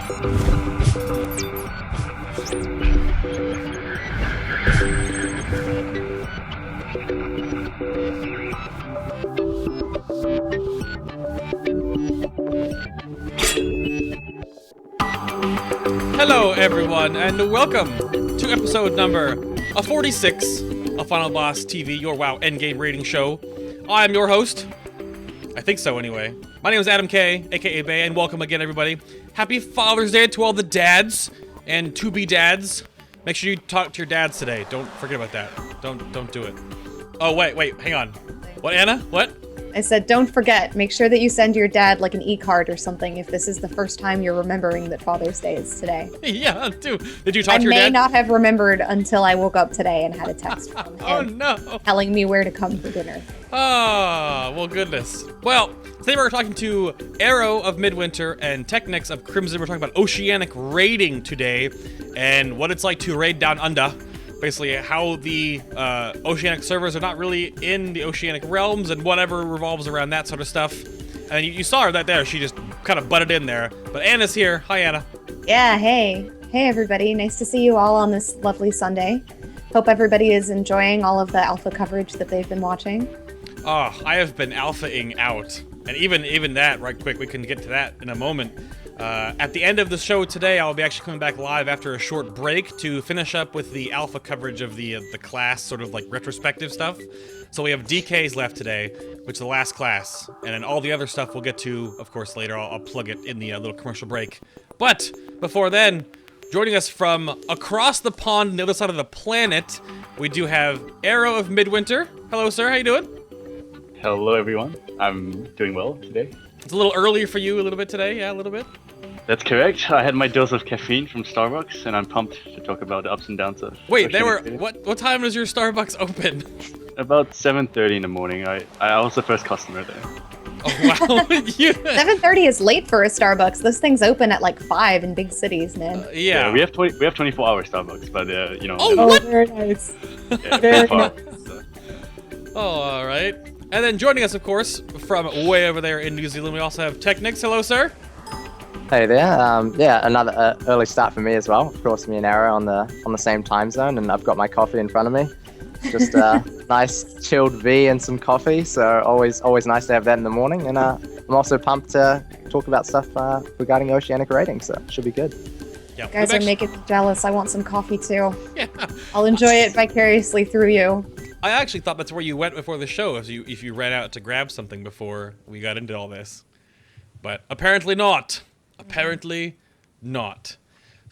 Hello, everyone, and welcome to episode number 46 of FinalBossTV, your WoW endgame rating show. I'm your host. I think so, anyway. My name is Adam K, aka Bay, and welcome again, everybody. Happy Father's Day to all the dads and to-be dads. Make sure you talk to your dads today. Don't forget about that. Don't do it. Oh, wait, hang on. What, Anna? What? I said, don't forget, make sure that you send your dad like an e-card or something if this is the first time you're remembering that Father's Day is today. Yeah, dude. Did you talk to your dad? I may not have remembered until I woke up today and had a text from him oh, no. telling me where to come for dinner. Oh, well, goodness. Well, today we're talking to Arrowqt Midwinter Tekniqz Crimson. We're talking about Oceanic raiding today and what it's like to raid Down Unda. Basically, how the Oceanic servers are not really in the Oceanic realms and whatever revolves around that sort of stuff. And you saw her that there. She just kind of butted in there. But Anna's here. Hi, Anna. Yeah, hey. Hey, everybody. Nice to see you all on this lovely Sunday. Hope everybody is enjoying all of the alpha coverage that they've been watching. Oh, I have been alphaing out. And even that, right quick, we can get to that in a moment. At the end of the show today, I'll be actually coming back live after a short break to finish up with the alpha coverage of the class, sort of like retrospective stuff. So we have DKs left today, which is the last class, and then all the other stuff we'll get to, of course, later. I'll plug it in the little commercial break. But before then, joining us from across the pond on the other side of the planet, we do have Arrowqt Midwinter. Hello, sir. How you doing? Hello, everyone. I'm doing well today. It's a little early for you a little bit today, yeah, a little bit? That's correct. I had my dose of caffeine from Starbucks, and I'm pumped to talk about the ups and downs of... Wait, what time does your Starbucks open? About 7:30 in the morning. I was the first customer there. Oh, wow. 7:30 is late for a Starbucks. Those things open at like 5 in big cities, man. Yeah. We have 24-hour Starbucks, but you know... Oh, what? Very nice. Yeah, Very far. nice. Oh, all right. And then joining us, of course, from way over there in New Zealand, we also have Tekniqz. Hello, sir. Hey there. Yeah, another early start for me as well. Of course, me and Arrow on the same time zone, and I've got my coffee in front of me. Just a nice chilled V and some coffee. So always nice to have that in the morning. And I'm also pumped to talk about stuff regarding Oceanic rating. So it should be good. Yeah. You guys are making me jealous. I want some coffee too. Yeah. I'll enjoy it vicariously through you. I actually thought that's where you went before the show, if you ran out to grab something before we got into all this. But apparently not. Apparently not.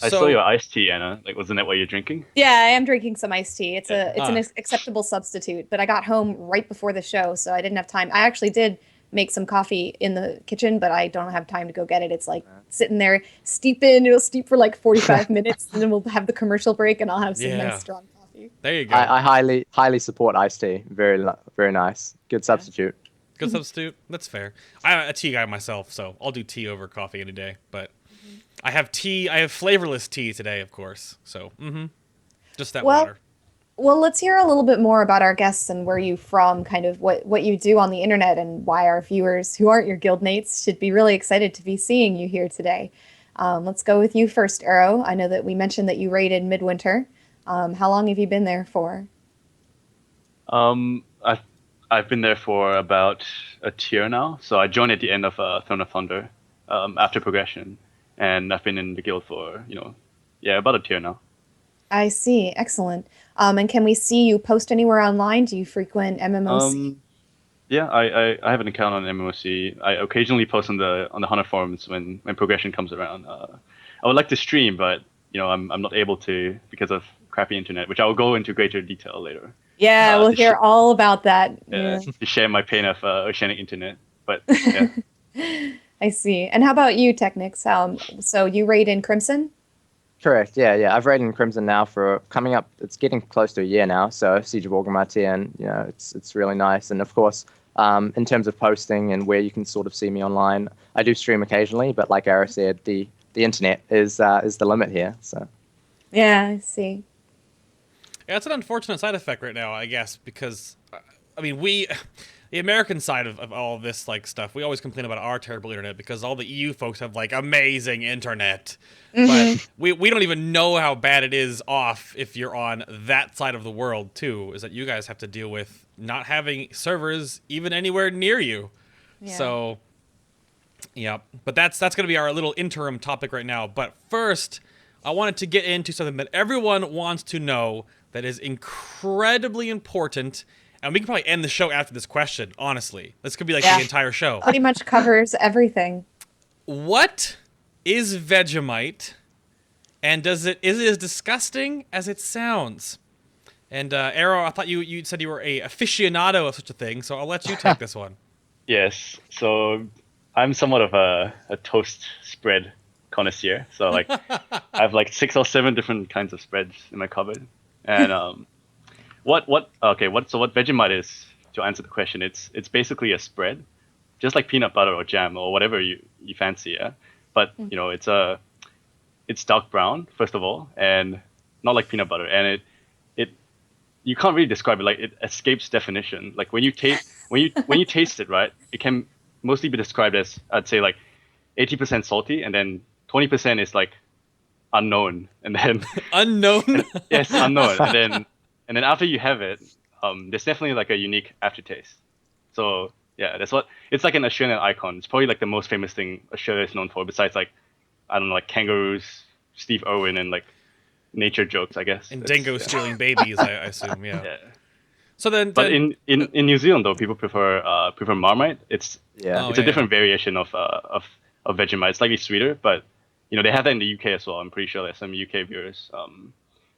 I saw your iced tea, Anna. Like, wasn't that what you're drinking? Yeah, I am drinking some iced tea. It's an acceptable substitute, but I got home right before the show, so I didn't have time. I actually did make some coffee in the kitchen, but I don't have time to go get it. It's like sitting there, it'll steep for like 45 minutes, and then we'll have the commercial break, and I'll have some nice strong coffee. There you go. I highly support iced tea. Very nice. Good substitute. Good substitute. That's fair. I'm a tea guy myself, so I'll do tea over coffee any day. But I have flavorless tea today, of course. So, just that water. Well, let's hear a little bit more about our guests and where you're from, kind of what you do on the internet, and why our viewers who aren't your guildmates should be really excited to be seeing you here today. Let's go with you first, Arrow. I know that we mentioned that you raided Midwinter. How long have you been there for? I've been there for about a tier now. So I joined at the end of Throne of Thunder after progression, and I've been in the guild for about a tier now. I see. Excellent. And can we see you post anywhere online? Do you frequent MMOC? Yeah, I have an account on MMOC. I occasionally post on the Hunter forums when progression comes around. I would like to stream, but I'm not able to because of crappy internet, which I will go into greater detail later. Yeah, we'll hear all about that. Yeah, to share my pain of Oceanic internet. But yeah. I see. And how about you, Tekniqz? So you raid in Crimson? Correct. Yeah. I've raided in Crimson now for coming up. It's getting close to a year now. So Siege of Orgrimmar, and it's really nice. And of course, in terms of posting and where you can sort of see me online, I do stream occasionally. But like Ara said, the internet is the limit here. So. Yeah, I see. Yeah, it's an unfortunate side effect right now, I guess, because I mean the American side of all of this like stuff, we always complain about our terrible internet because all the EU folks have like amazing internet. But we don't even know how bad it is off if you're on that side of the world too, is that you guys have to deal with not having servers even anywhere near you. Yeah. So yeah, but that's going to be our little interim topic right now. But first, I wanted to get into something that everyone wants to know that is incredibly important. And we can probably end the show after this question, honestly. This could be like the entire show. Pretty much covers everything. What is Vegemite? And is it as disgusting as it sounds? And Arrow, I thought you said you were a aficionado of such a thing, so I'll let you take this one. Yes. So I'm somewhat of a toast spread connoisseur. So like I have like 6 or 7 different kinds of spreads in my cupboard. And what Vegemite is, to answer the question, it's basically a spread, just like peanut butter or jam or whatever you fancy, yeah. But you know, it's dark brown first of all, and not like peanut butter, and it you can't really describe it. Like, it escapes definition. Like when you taste it, right, it can mostly be described as, I'd say, like 80% salty, and then 20% is like unknown, and then Unknown. yes, unknown, and then after you have it, there's definitely like a unique aftertaste. So yeah, that's what it's like, an Australian icon. It's probably like the most famous thing Australia is known for, besides like, I don't know, like kangaroos, Steve Irwin, and like nature jokes, I guess. And dingo stealing babies, I assume. Yeah. So then, but in New Zealand though, people prefer Marmite. It's a different variation of Vegemite. It's slightly sweeter, but you know, they have that in the UK as well. I'm pretty sure there's some UK viewers,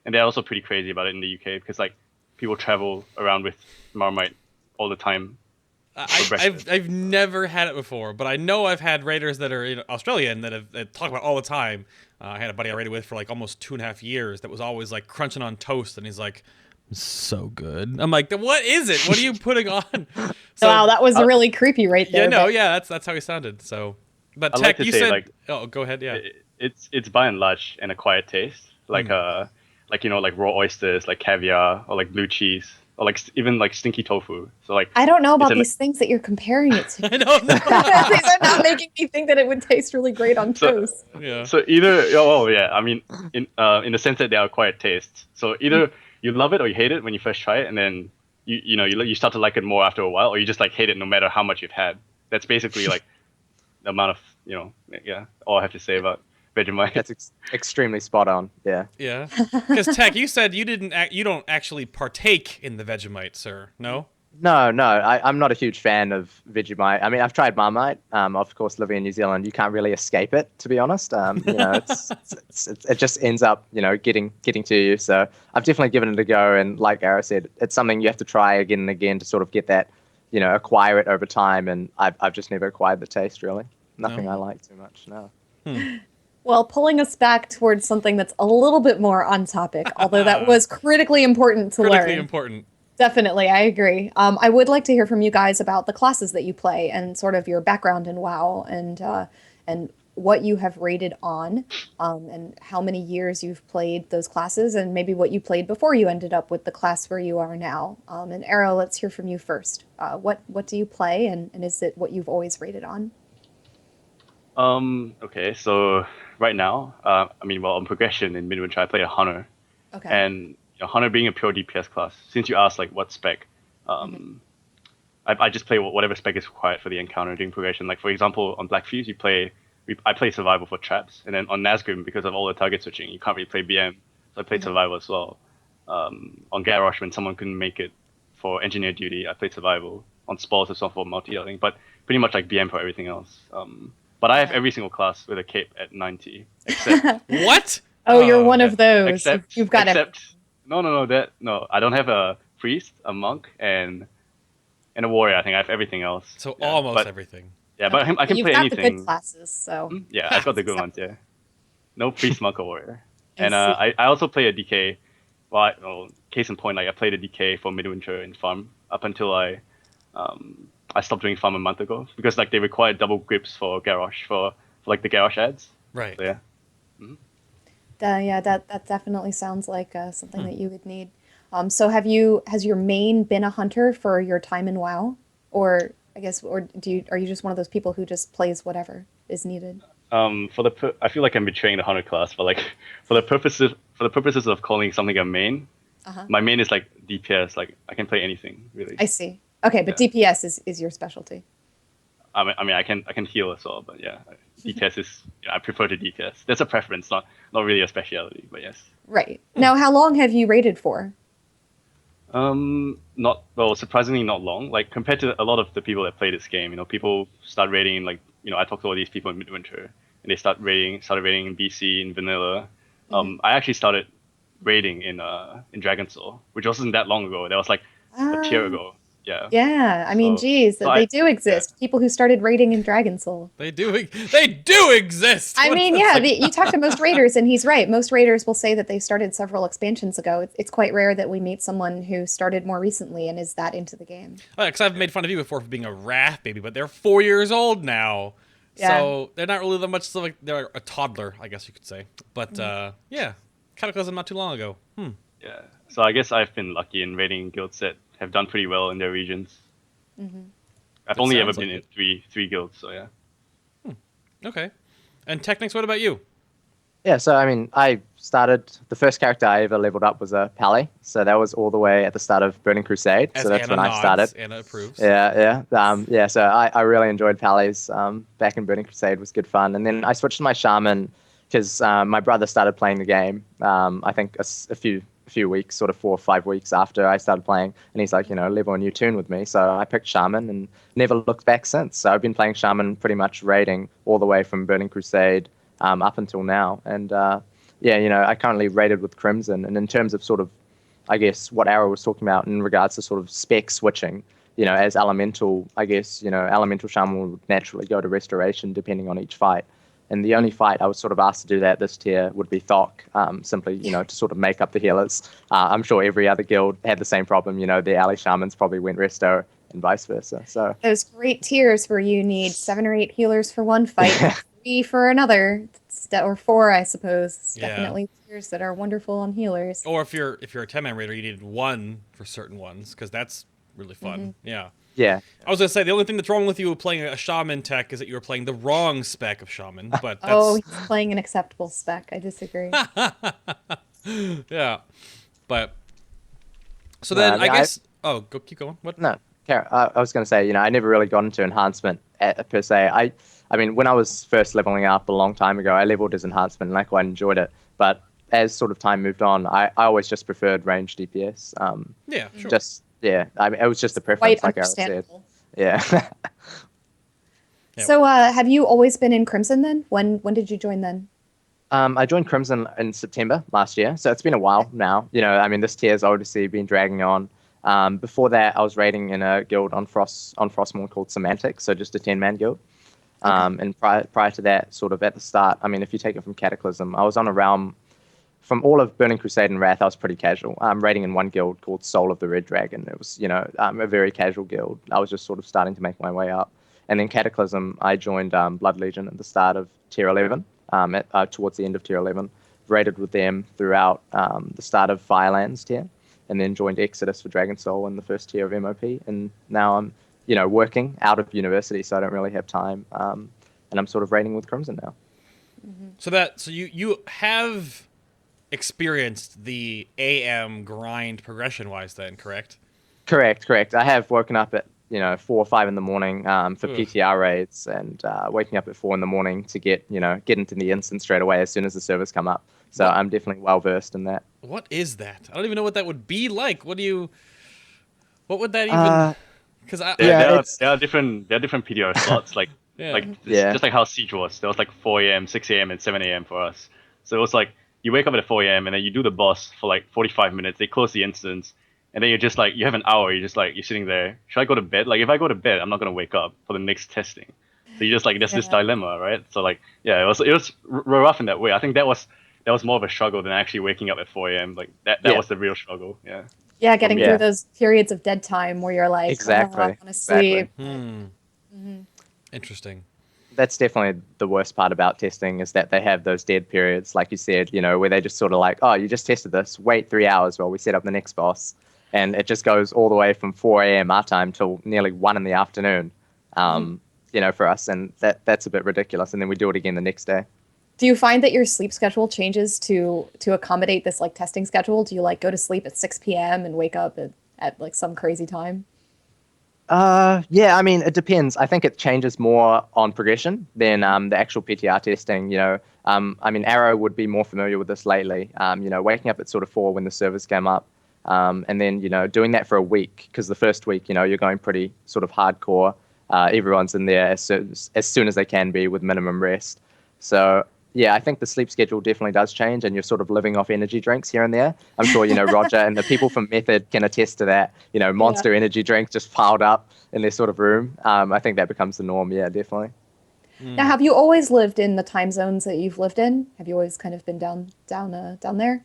and they're also pretty crazy about it in the UK because like people travel around with Marmite all the time. I've never had it before, but I know I've had raiders that are Australian that talk about it all the time. I had a buddy I raided with for like almost 2.5 years that was always like crunching on toast, and he's like, "So good." I'm like, "What is it? What are you putting on?" So, wow, that was really creepy right there. Yeah, no, yeah, that's how he sounded. So, but I'd Tech, like to you say, said, like, oh, go ahead, yeah. It's by and large an acquired taste, like you know, like raw oysters, like caviar, or like blue cheese, or like even like stinky tofu. So like, I don't know about these things that you're comparing it to. I don't know. These are not making me think that it would taste really great on toast. Yeah. So either, I mean, in the sense that they are acquired tastes. So either you love it or you hate it when you first try it, and then you start to like it more after a while, or you just like hate it no matter how much you've had. That's basically like the amount of all I have to say about Vegemite. That's extremely spot on. Yeah. Yeah. Because Tech, you said you don't actually partake in the Vegemite, sir. No. No, I'm not a huge fan of Vegemite. I mean, I've tried Marmite. Of course, living in New Zealand, you can't really escape it, to be honest. You know, it just ends up, you know, getting to you. So I've definitely given it a go, and like Arrow said, it's something you have to try again and again to sort of get that, you know, acquire it over time. And I've just never acquired the taste, really. Nothing I like too much. No. Well, pulling us back towards something that's a little bit more on topic, although that was critically important to learn. Critically important. Definitely, I agree. I would like to hear from you guys about the classes that you play and sort of your background in WoW and what you have rated on, and how many years you've played those classes, and maybe what you played before you ended up with the class where you are now. And Arrow, let's hear from you first. What do you play, and is it what you've always rated on? Okay, so right now, on progression in Midwinter, I play a Hunter. Okay. And Hunter being a pure DPS class, since you asked like what spec, I just play whatever spec is required for the encounter during progression. Like for example, on Black Fuse, I play survival for traps, and then on Nazgrim, because of all the target switching, you can't really play BM, so I played survival as well. On Garrosh, when someone couldn't make it for engineer duty, I played survival. On Spalls as well for multi-yelling, but pretty much like BM for everything else. But I have every single class with a cape at 90, except What? Oh, you're one of those. You've got it. No, I don't have a priest, a monk, and a warrior. I think I have everything else. So almost everything. Yeah, but I can play anything. You've got the good classes, so. Yeah, I've got the good ones. Yeah, no priest, monk, or warrior. And I also play a DK. Well, case in point, like I played a DK for Midwinter in farm up until I stopped doing farm a month ago, because like they required double grips for Garrosh for like the Garrosh ads. Right. So, yeah. That definitely sounds like something that you would need. So has your main been a hunter for your time in WoW, or I guess, or are you just one of those people who just plays whatever is needed? I feel like I'm betraying the hunter class, but like for the purposes of calling something a main, my main is like DPS. Like I can play anything really. I see. Okay, but DPS is your specialty. I mean, I can heal as well, but yeah, DPS is. I prefer to DPS. That's a preference, not really a specialty, but yes. Right. Now, how long have you raided for? Surprisingly not long. Like compared to a lot of the people that play this game, people start raiding like, I talk to all these people in Midwinter, and they started raiding in BC in vanilla. I actually started raiding in Dragon Soul, which wasn't that long ago. That was like a tier ago. Yeah. Yeah, I mean, geez, they do exist. Yeah. People who started raiding in Dragon Soul. They do exist. I mean, yeah, you talk to most raiders, and he's right. Most raiders will say that they started several expansions ago. It's quite rare that we meet someone who started more recently and is that into the game. Because I've made fun of you before for being a Wrath baby, but they're 4 years old now. Yeah. So they're not really that much, so like they're a toddler, I guess you could say. But yeah, Cataclysm not too long ago. Yeah, so I guess I've been lucky in raiding guilds that have done pretty well in their regions. I've only ever been in three guilds, so yeah. Okay. And Tekniqz, what about you? Yeah, so I mean, I started, the first character I ever leveled up was a Pally, so that was all the way at the start of Burning Crusade, so that's when I started. Anna approves. Yeah. So I really enjoyed Pallies. Back in Burning Crusade was good fun, and then I switched to my Shaman because my brother started playing the game. I think a few weeks, sort of 4 or 5 weeks after I started playing, and he's like, level a new tune with me. So I picked Shaman and never looked back since. So I've been playing Shaman pretty much raiding all the way from Burning Crusade up until now. And I currently raided with Crimson. And in terms of sort of, I guess, what Arrow was talking about in regards to sort of spec switching, as Elemental, I guess, Elemental Shaman would naturally go to Restoration depending on each fight. And the only fight I was sort of asked to do that this tier would be Thok, simply, to sort of make up the healers. I'm sure every other guild had the same problem. The ally shamans probably went resto and vice versa. So those great tiers where you need 7 or 8 healers for one fight, 3 for another, or 4, I suppose. It's definitely tiers that are wonderful on healers. Or if you're a 10-man raider, you need 1 for certain ones, because that's really fun. Yeah. Yeah. I was going to say, the only thing that's wrong with you playing a Shaman tech is that you were playing the wrong spec of Shaman, but that's... Oh, he's playing an acceptable spec. I disagree. Yeah. But... So then, I guess... keep going. What? No. I was going to say, I never really got into enhancement per se. I mean, when I was first leveling up a long time ago, I leveled as enhancement and I quite enjoyed it. But as sort of time moved on, I always just preferred range DPS. Yeah, sure. Yeah, I mean, it was just a preference, quite like Arrow said. Yeah. Yep. So, have you always been in Crimson then? When did you join then? I joined Crimson in September last year, so it's been a while now. I mean, this tier's obviously been dragging on. Before that, I was raiding in a guild on Frostmourne called Semantic, so just a 10-man guild. And prior to that, sort of at the start, I mean, if you take it from Cataclysm, I was on a realm. From all of Burning Crusade and Wrath, I was pretty casual. I'm raiding in one guild called Soul of the Red Dragon. It was, a very casual guild. I was just sort of starting to make my way up. And then Cataclysm, I joined Blood Legion at the start of Tier 11, towards the end of Tier 11. Raided with them throughout the start of Firelands tier, and then joined Exodus for Dragon Soul in the first tier of MOP. And now I'm, working out of university, so I don't really have time. And I'm sort of raiding with Crimson now. Mm-hmm. So you have experienced the AM grind progression-wise then, correct? Correct. I have woken up at 4 or 5 in the morning for PTR raids, and waking up at 4 in the morning to get into the instance straight away as soon as the servers come up. So I'm definitely well versed in that. What is that? I don't even know what that would be like. What would that even? Because there are different PTR slots just like how Siege was. There was like 4 a.m., 6 a.m., and 7 a.m. for us. So it was like you wake up at 4 a.m. and then you do the boss for like 45 minutes. They close the instance. And then you're just like, you have an hour, you're sitting there. Should I go to bed? Like, if I go to bed, I'm not going to wake up for the next testing. So you're just like, there's this dilemma, right? So like, yeah, it was rough in that way. I think that was more of a struggle than actually waking up at 4 a.m. Like, that was the real struggle, yeah. Yeah, getting through those periods of dead time where you're like, exactly. I want to sleep. Interesting. That's definitely the worst part about testing, is that they have those dead periods, like you said, where they just sort of like, oh, you just tested this, wait 3 hours while we set up the next boss. and it just goes all the way from 4 a.m. our time till nearly 1 in the afternoon, for us, and that's a bit ridiculous. And then we do it again the next day. Do you find that your sleep schedule changes to accommodate this like testing schedule? Do you like go to sleep at 6 p.m. and wake up at like some crazy time? Yeah, I mean, it depends. I think it changes more on progression than the actual PTR testing. I mean, Arrow would be more familiar with this lately. Waking up at sort of 4 when the servers came up, and then doing that for a week, because the first week, you're going pretty sort of hardcore. Everyone's in there as soon as they can be with minimum rest. So yeah, I think the sleep schedule definitely does change, and you're sort of living off energy drinks here and there. I'm sure, Roger and the people from Method can attest to that. Monster energy drinks just piled up in their sort of room. I think that becomes the norm. Yeah, definitely. Now, have you always lived in the time zones that you've lived in? Have you always kind of been down there?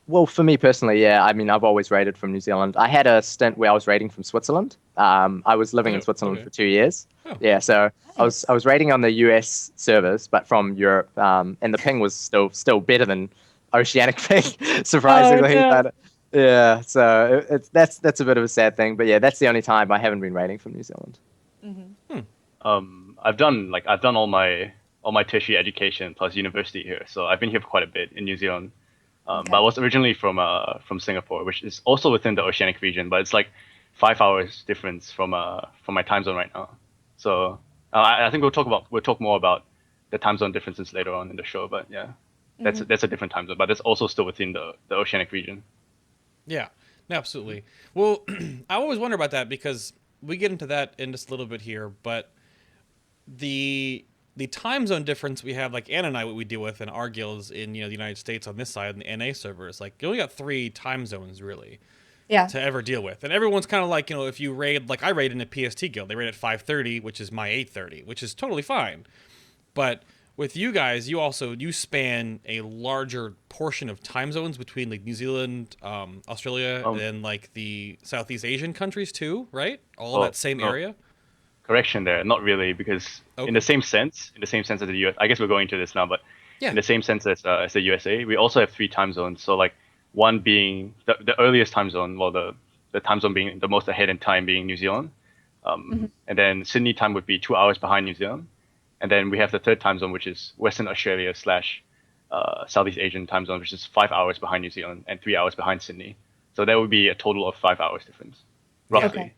Well, for me personally, yeah. I mean, I've always raided from New Zealand. I had a stint where I was raiding from Switzerland. I was living in Switzerland for 2 years. Oh. Yeah, so nice. I was raiding on the US servers, but from Europe, and the ping was still better than Oceanic ping, surprisingly. Oh, no. But yeah, so that's a bit of a sad thing. But yeah, that's the only time I haven't been raiding from New Zealand. I've done all my tertiary education plus university here, so I've been here for quite a bit in New Zealand. But I was originally from Singapore, which is also within the Oceanic region, but it's like 5 hours difference from my time zone right now. So I think we'll talk more about the time zone differences later on in the show. But yeah, that's a different time zone, but it's also still within the Oceanic region. Yeah, absolutely. Well, I always wonder about that because we get into that in just a little bit here, but the time zone difference we have, like Anna and I, what we deal with in our guilds in the United States on this side, and the NA servers, like you only got 3 time zones really to ever deal with. And everyone's kind of like, if you raid, like I raid in a PST guild, they raid at 5:30, which is my 8:30, which is totally fine. But with you guys, you span a larger portion of time zones between like New Zealand, Australia, and like the Southeast Asian countries too, right? All in that same area. Correction there, not really, because in the same sense as the US, I guess we're going into this now, but in the same sense as the USA, we also have 3 time zones. So like one being the earliest time zone, well the time zone being the most ahead in time being New Zealand, and then Sydney time would be 2 hours behind New Zealand, and then we have the third time zone, which is Western Australia / Southeast Asian time zone, which is 5 hours behind New Zealand and 3 hours behind Sydney. So that would be a total of 5 hours difference, roughly. Okay.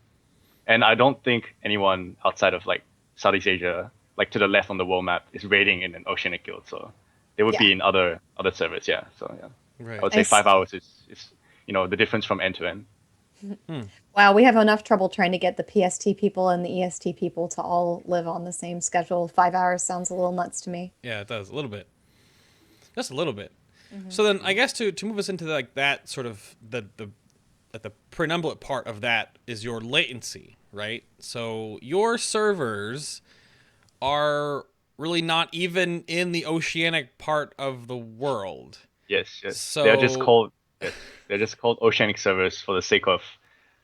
And I don't think anyone outside of like Southeast Asia, like to the left on the world map, is raiding in an Oceanic guild. So they would be in other servers. Yeah. So yeah, right. I would say 5 hours is the difference from end to end. Wow, we have enough trouble trying to get the PST people and the EST people to all live on the same schedule. 5 hours sounds a little nuts to me. Yeah, it does a little bit, just a little bit. So then I guess to move us into like that sort of the prenumbulate part of that is your latency, right? So your servers are really not even in the Oceanic part of the world. Yes. So they're just called Oceanic servers for the sake of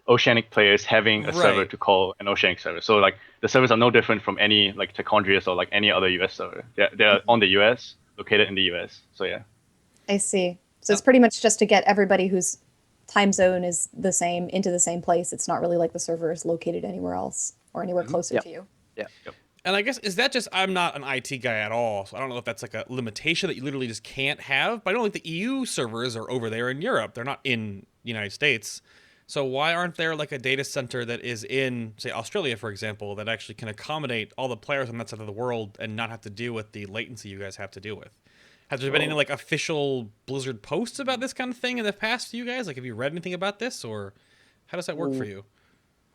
Oceanic players having a server to call an Oceanic server. So like the servers are no different from any like Techondrius or like any other US server. They're on the US, located in the US. So yeah. I see. So it's pretty much just to get everybody whose time zone is the same into the same place. It's not really like the server is located anywhere else or anywhere closer to you. Yeah. And I guess, is that just, I'm not an IT guy at all, so I don't know if that's like a limitation that you literally just can't have, but I don't think the EU servers are over there in Europe. They're not in the United States. So why aren't there like a data center that is in, say, Australia, for example, that actually can accommodate all the players on that side of the world and not have to deal with the latency you guys have to deal with? Has there been any like official Blizzard posts about this kind of thing in the past for you guys? Like, have you read anything about this, or how does that work for you?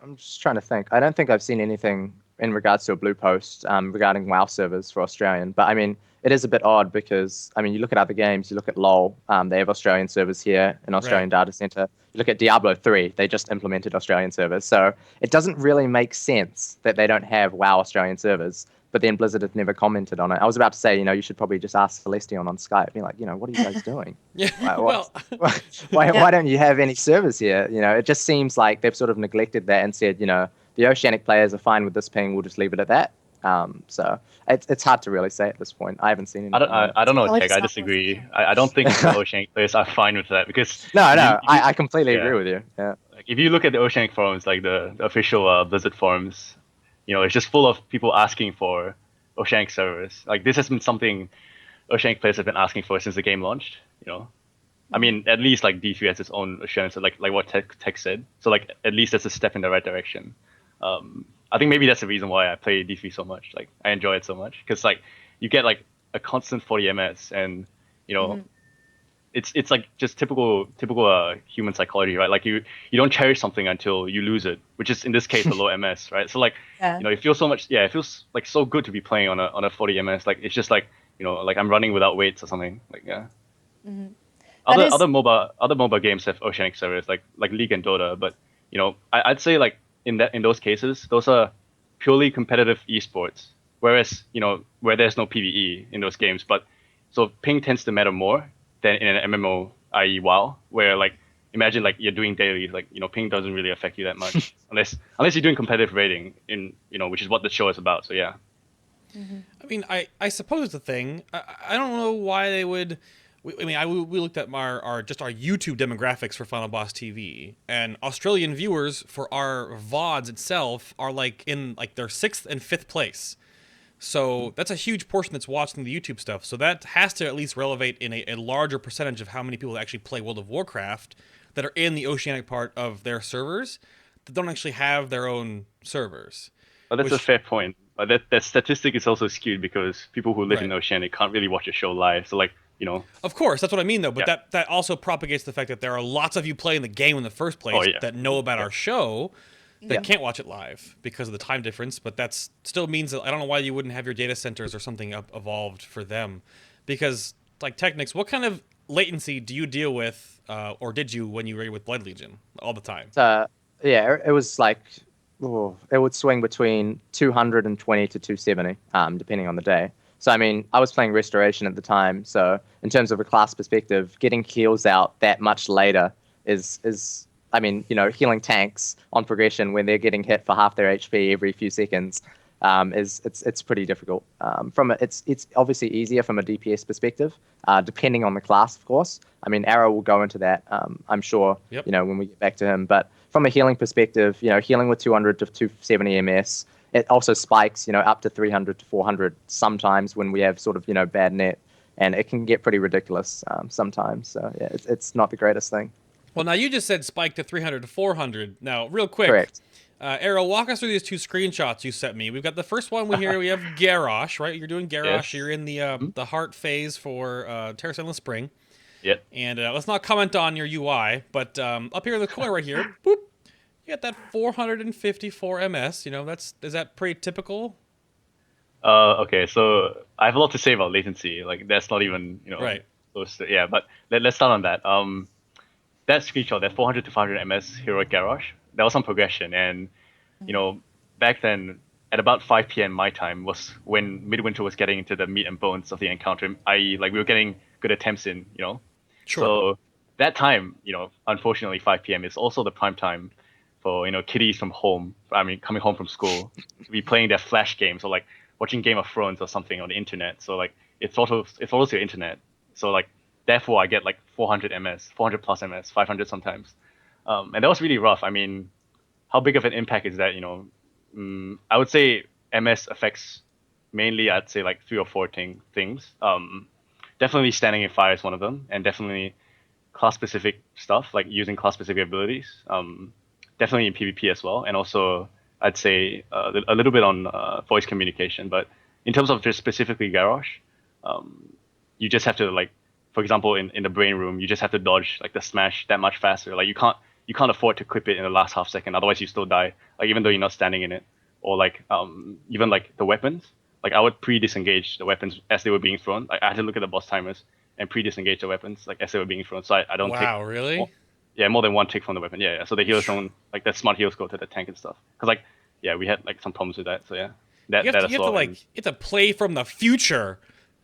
I'm just trying to think. I don't think I've seen anything in regards to a blue post regarding WoW servers for Australian. But I mean, it is a bit odd because, I mean, you look at other games, you look at LoL, they have Australian servers here, an Australian data center. You look at Diablo 3, they just implemented Australian servers. So it doesn't really make sense that they don't have WoW Australian servers. But then Blizzard has never commented on it. I was about to say, you should probably just ask Celestion on Skype, be like, what are you guys doing? Why don't you have any servers here? It just seems like they've sort of neglected that and said, the Oceanic players are fine with this ping, we'll just leave it at that. So it's hard to really say at this point. I haven't seen anything. I don't know, I'll Tech. I stop disagree. I don't think the Oceanic players are fine with that because No, if no, you- I completely yeah. agree with you. Yeah. Like, if you look at the Oceanic forums, like the official Blizzard forums, it's just full of people asking for Oceanic servers. Like this has been something Oceanic players have been asking for since the game launched. I mean, at least like D3 has its own assurance, like what Tech said. So like at least that's a step in the right direction. I think maybe that's the reason why I play D3 so much. Like I enjoy it so much because like you get like a constant 40 ms and it's like just typical human psychology, right? Like you don't cherish something until you lose it, which is in this case a low ms, right? So like it feels so much, it feels like so good to be playing on a 40 ms. Like it's just like like I'm running without weights or something. Like other mobile games have Oceanic servers like League and Dota, but I'd say like in those cases those are purely competitive esports, whereas where there's no PvE in those games, but so ping tends to matter more than in an MMO, i.e. WoW, where like imagine like you're doing daily, like ping doesn't really affect you that much unless you're doing competitive raiding in which is what the show is about. So yeah. I mean, I suppose the thing, I don't know why they would. We looked at our YouTube demographics for FinalBossTV, and Australian viewers for our VODs itself are like in like their 6th and 5th place. So that's a huge portion that's watching the YouTube stuff. So that has to at least relevate in a larger percentage of how many people actually play World of Warcraft that are in the Oceanic part of their servers that don't actually have their own servers. Oh, that's a fair point. But that statistic is also skewed because people who live in Oceanic can't really watch a show live. So like, Of course, that's what I mean though. But that also propagates the fact that there are lots of you playing the game in the first place that know about our show that can't watch it live because of the time difference. But that still means that I don't know why you wouldn't have your data centers or something evolved for them. Because like Tekniqz, what kind of latency do you deal with, or did you when you were with Blood Legion all the time? It was like it would swing between 220 to 270, depending on the day. So, I mean, I was playing Restoration at the time. So, in terms of a class perspective, getting heals out that much later is I mean, healing tanks on progression when they're getting hit for half their HP every few seconds it's pretty difficult. It's obviously easier from a DPS perspective, depending on the class, of course. I mean, Arrow will go into that, I'm sure, when we get back to him. But from a healing perspective, healing with 200 to 270 MS, it also spikes, up to 300 to 400 sometimes when we have sort of, bad net. And it can get pretty ridiculous sometimes. So, yeah, it's not the greatest thing. Well, now you just said spike to 300 to 400. Now, real quick. Correct. Arrow, walk us through these 2 screenshots you sent me. We've got the first one we have Garrosh, right? You're doing Garrosh. Yes. You're in the heart phase for Terrace Endless Spring. Yep. And let's not comment on your UI, but up here in the corner right here, boop, you got that 454 MS. Is that pretty typical? Okay, so I have a lot to say about latency. Like that's not even right. Close to, yeah, but let's start on that. That screenshot, that 400 to 500 MS heroic Garrosh, that was on progression, and back then at about 5 p.m. my time was when Midwinter was getting into the meat and bones of the encounter, i.e. like we were getting good attempts in. Sure. So that time, unfortunately 5 p.m. is also the prime time for kiddies from home. I mean, coming home from school to be playing their flash games or like watching Game of Thrones or something on the internet. So like it follows your internet. So like therefore I get like 400 MS, 400 plus MS, 500 sometimes. And that was really rough. I mean, how big of an impact is that? I would say MS affects mainly, I'd say like 3 or 4 things. Definitely standing in fire is one of them, and definitely class-specific stuff like using class-specific abilities. Definitely in PvP as well, and also I'd say a little bit on voice communication. But in terms of just specifically Garrosh, you just have to like, for example, in the brain room, you just have to dodge like the smash that much faster. Like you can't afford to clip it in the last half second, otherwise you still die. Like even though you're not standing in it, or like even like the weapons. Like I would pre-disengage the weapons as they were being thrown. Like I had to look at the boss timers and pre-disengage the weapons like as they were being thrown. So I don't take. Wow, really? More than one tick from the weapon. Yeah. So the heals don't like that smart heals go to the tank and stuff. Cause like we had like some problems with that. So yeah, you have to play from the future,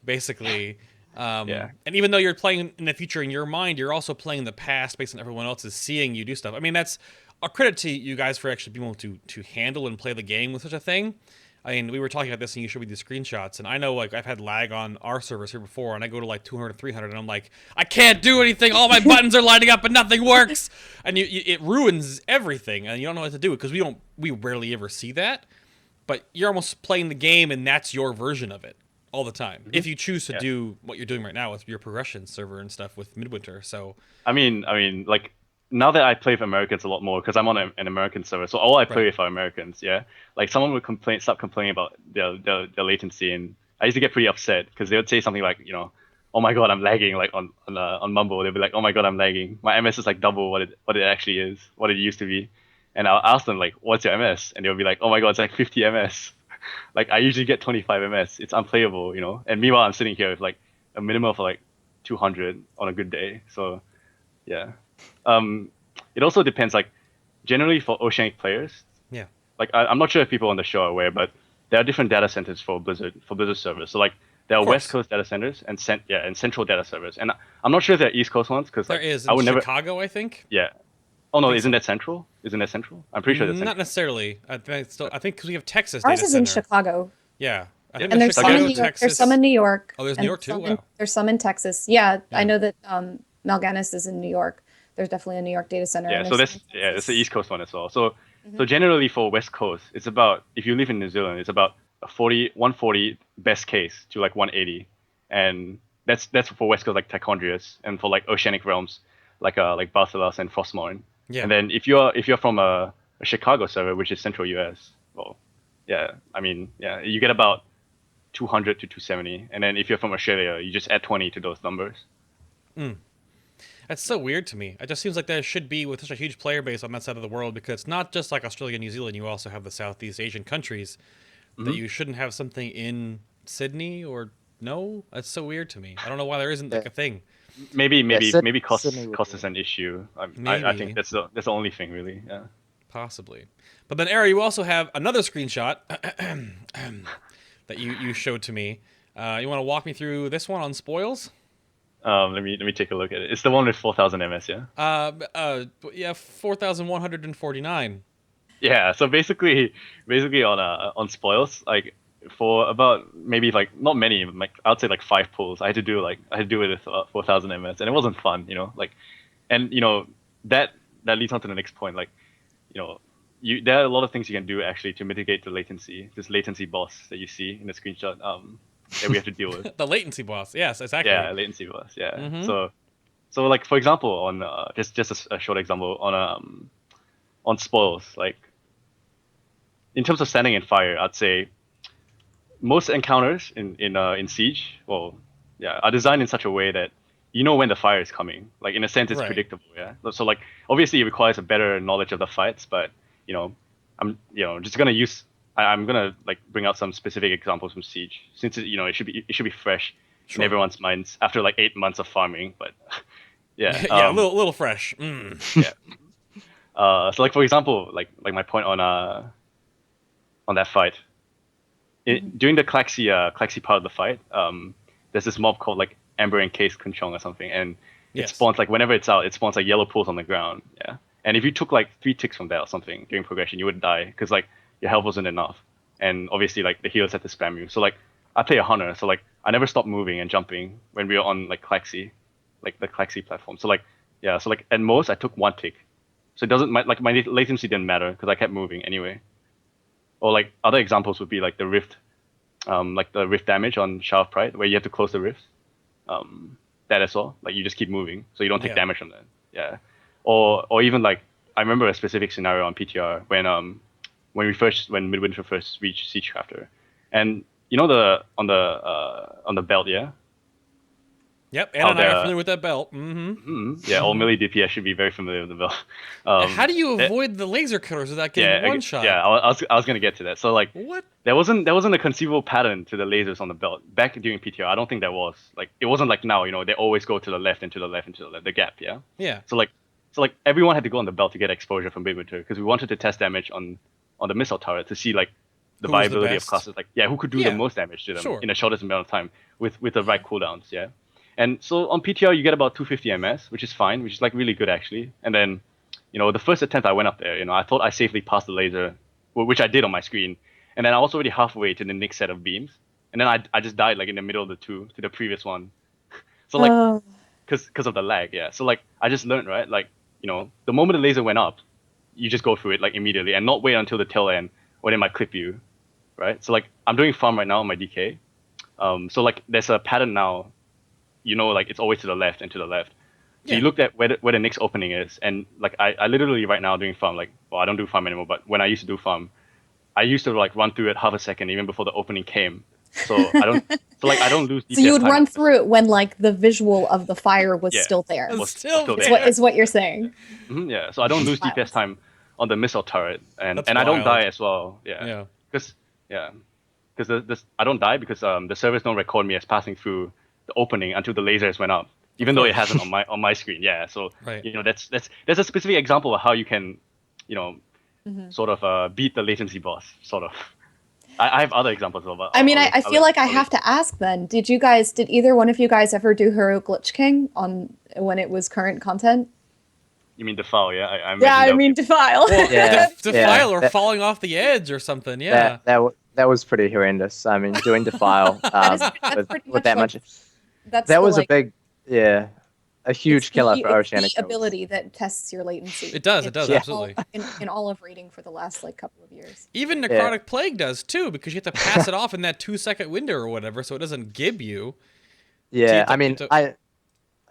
basically. And even though you're playing in the future in your mind, you're also playing in the past based on everyone else is seeing you do stuff. I mean, that's a credit to you guys for actually being able to handle and play the game with such a thing. I mean, we were talking about this and you showed me these screenshots, and I know, like, I've had lag on our servers here before, and I go to, like, 200, 300, and I'm like, I can't do anything, all my buttons are lining up, and nothing works! And it ruins everything, and you don't know what to do, because we rarely ever see that, but you're almost playing the game, and that's your version of it, all the time. If you choose to do what you're doing right now with your progression server and stuff with Midwinter, so... I mean, like, now that I play with Americans a lot more, because I'm on an American server, so all I play with are Americans, yeah? Like, someone would start complaining about their latency, and I used to get pretty upset, because they would say something like, you know, oh my god, I'm lagging, like, on Mumble. They'd be like, oh my god, I'm lagging. My MS is, like, double what it actually is, what it used to be. And I'll ask them, like, what's your MS? And they'll be like, oh my god, it's like 50 MS. Like, I usually get 25 MS. It's unplayable, you know? And meanwhile, I'm sitting here with, like, a minimum of, like, 200 on a good day, so, yeah. It also depends, like, generally for Oceanic players, like, I'm not sure if people on the show are aware, but there are different data centers for Blizzard servers. So, like, there are West Coast data centers and Central data servers. And I'm not sure if there are East Coast ones, because, like, there is in Chicago, I think. Yeah. Oh no, isn't that Central? Isn't that Central? I'm pretty sure that's not necessarily. I think because we have Texas. Ours data is center. in Chicago. Yeah. And there's some in New York. There's some in New York. Oh, there's New York too. Wow. There's some in Texas. Yeah, I know that Mal'Ganis is in New York. There's definitely a New York data center. Yeah, so that's the East Coast one as well. So so generally for West Coast, it's about, if you live in New Zealand, it's about 140 best case to like 180, and that's for West Coast, like Tichondrius, and for like Oceanic realms like Barthalos and Frostmourne. Yeah. And then if you're from a Chicago server, which is Central US, well, yeah, I mean, yeah, you get about 200 to 270, and then if you're from Australia, you just add 20 to those numbers. That's so weird to me. It just seems like there should be, with such a huge player base on that side of the world, because it's not just like Australia and New Zealand, you also have the Southeast Asian countries, that you shouldn't have something in Sydney, or no? That's so weird to me. I don't know why there isn't like a thing. Maybe cost is an issue. I think that's the only thing, really. Yeah. Possibly. But then, Arrow, you also have another screenshot that you showed to me. You want to walk me through this one on spoils? Let me take a look at it. It's the one with 4,000 MS, yeah? Yeah, 4,149. Yeah, so basically on spoils, like, for about maybe like not many, like I'd say like 5 pulls, I had to do it with 4,000 MS, and it wasn't fun, you know, like, and you know that leads on to the next point, like, you know, there are a lot of things you can do actually to mitigate the latency, this latency boss that you see in the screenshot, that we have to deal with. The latency boss, yes, exactly. Yeah, latency boss, yeah. So like, for example, on just a short example on spoils, like, in terms of standing in fire, I'd say most encounters in Siege, well, yeah, are designed in such a way that you know when the fire is coming. Like, in a sense, it's predictable, yeah. So like, obviously it requires a better knowledge of the fights, but you know, I'm gonna like bring out some specific examples from Siege, since it should be fresh in everyone's minds after like 8 months of farming. But yeah, yeah, a little fresh. Yeah. So like, for example, like my point on that fight. During the Klaxi part of the fight, there's this mob called like Amber Encased Kunchong or something, and it spawns, like, whenever it's out, it spawns like yellow pools on the ground. Yeah, and if you took like 3 ticks from that or something during progression, you would die, because like your health wasn't enough, and obviously like the healers had to spam you. So like, I play a hunter, so like I never stopped moving and jumping when we were on like Klaxi, like the Klaxi platform. So like, yeah, so like at most I took 1 tick, so it doesn't, my latency didn't matter because I kept moving anyway. Or like, other examples would be like the rift damage on Shower of Pride, where you have to close the rift. That as well. Like, you just keep moving, so you don't take damage from that. Yeah. Or even like, I remember a specific scenario on PTR when Midwinter first reached Siege Chapter, and you know on the belt, yeah. Yep, and I are familiar with that belt. Yeah, all melee DPS should be very familiar with the belt. How do you avoid the laser cutters without getting one shot? Yeah, I was gonna get to that. So like, what? There wasn't a conceivable pattern to the lasers on the belt back during PTR. I don't think there was. Like, it wasn't like now, you know, they always go to the left and to the left and to the left, the gap, yeah. Yeah. So like everyone had to go on the belt to get exposure from Midwinter, because we wanted to test damage on the missile turret to see like the viability of classes, like, yeah, who could do the most damage to them in the shortest amount of time with the right cooldowns, yeah. And so on PTR, you get about 250 MS, which is fine, which is like really good actually. And then, you know, the first attempt I went up there, you know, I thought I safely passed the laser, which I did on my screen. and then I was already halfway to the next set of beams, and then I just died like in the middle of the two to the previous one. So like, because of the lag, yeah. So like, I just learned, right? Like, the moment the laser went up, you just go through it like immediately and not wait until the tail end or they might clip you, right? So like, I'm doing farm right now on my DK. So like, there's a pattern now, like it's always to the left and to the left. So you looked at where the next opening is, and like I literally right now doing farm, like, well, I don't do farm anymore, but when I used to do farm, I used to like run through it half a second even before the opening came. So I don't lose DPS So you would time. run through it when like the visual of the fire was still there. Was still Is there. what you're saying. Yeah, so I don't lose DPS time on the missile turret, and That's I don't wild. die as well. Yeah. Because I don't die because the servers don't record me as passing through the opening until the lasers went up, even though it hasn't on my screen. Yeah, so Right. that's a specific example of how you can, sort of beat the latency boss. Sort of. I have other examples of. I mean, I feel like I have to ask then. Did either one of you guys ever do Arrowqt King on when it was current content? You mean defile? Yeah, I mean defile. Well, Yeah, defile yeah. or falling off the edge or something. Yeah. That was pretty horrendous. I mean, doing defile That's pretty with that much. That's That the, was like, a huge killer for Oceanic. the ability that tests your latency. It does, absolutely. In all of raiding for the last like couple of years. Even Necrotic Plague does too, because you have to pass it off in that 2-second window or whatever, so it doesn't gib you. Yeah, So I mean, I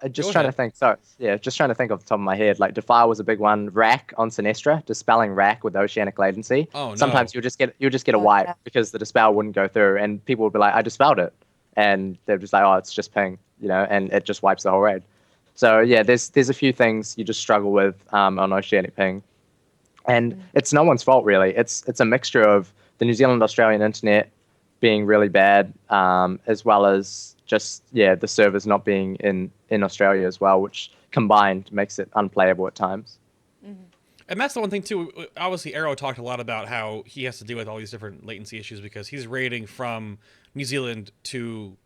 just trying to think. So yeah, just trying to think off the top of my head. Like defile was a big one. Rack on Sinestra, dispelling Rack with Oceanic latency. Oh no. Sometimes you'll just get a wipe because the dispel wouldn't go through, and people would be like, "I dispelled it," and they're just like, "Oh, it's just ping," and it just wipes the whole raid. So yeah, there's a few things you just struggle with on Oceanic ping, and it's no one's fault really. It's a mixture of the New Zealand Australian internet being really bad, as well as just the servers not being in Australia as well, which combined makes it unplayable at times. And that's the one thing too. Obviously, Arrow talked a lot about how he has to deal with all these different latency issues because he's raiding from New Zealand to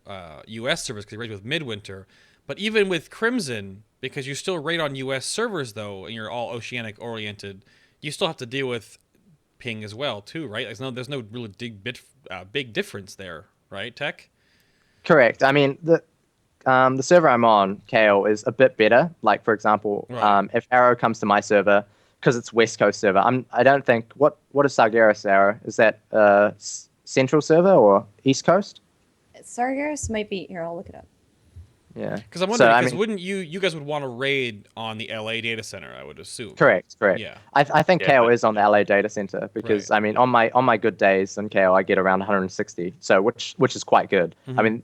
U.S. servers because he raids with Midwinter. But even with Crimson, because you still raid on U.S. servers though, and you're all Oceanic oriented, you still have to deal with ping as well too, right? There's no really big difference there, right? Tech. Correct. I mean the server I'm on, Kale, is a bit better. Like for example, if Arrow comes to my server, because it's West Coast server, I don't think what is Sargeras Arrow? Is that Central server or East Coast? Sargeras might be here. I'll look it up. Yeah. Because I'm wondering, because wouldn't you guys would want to raid on the LA data center? I would assume. Correct. Yeah. I think KO is on the LA data center because I mean on my good days on KO I get around 160, so which is quite good. I mean,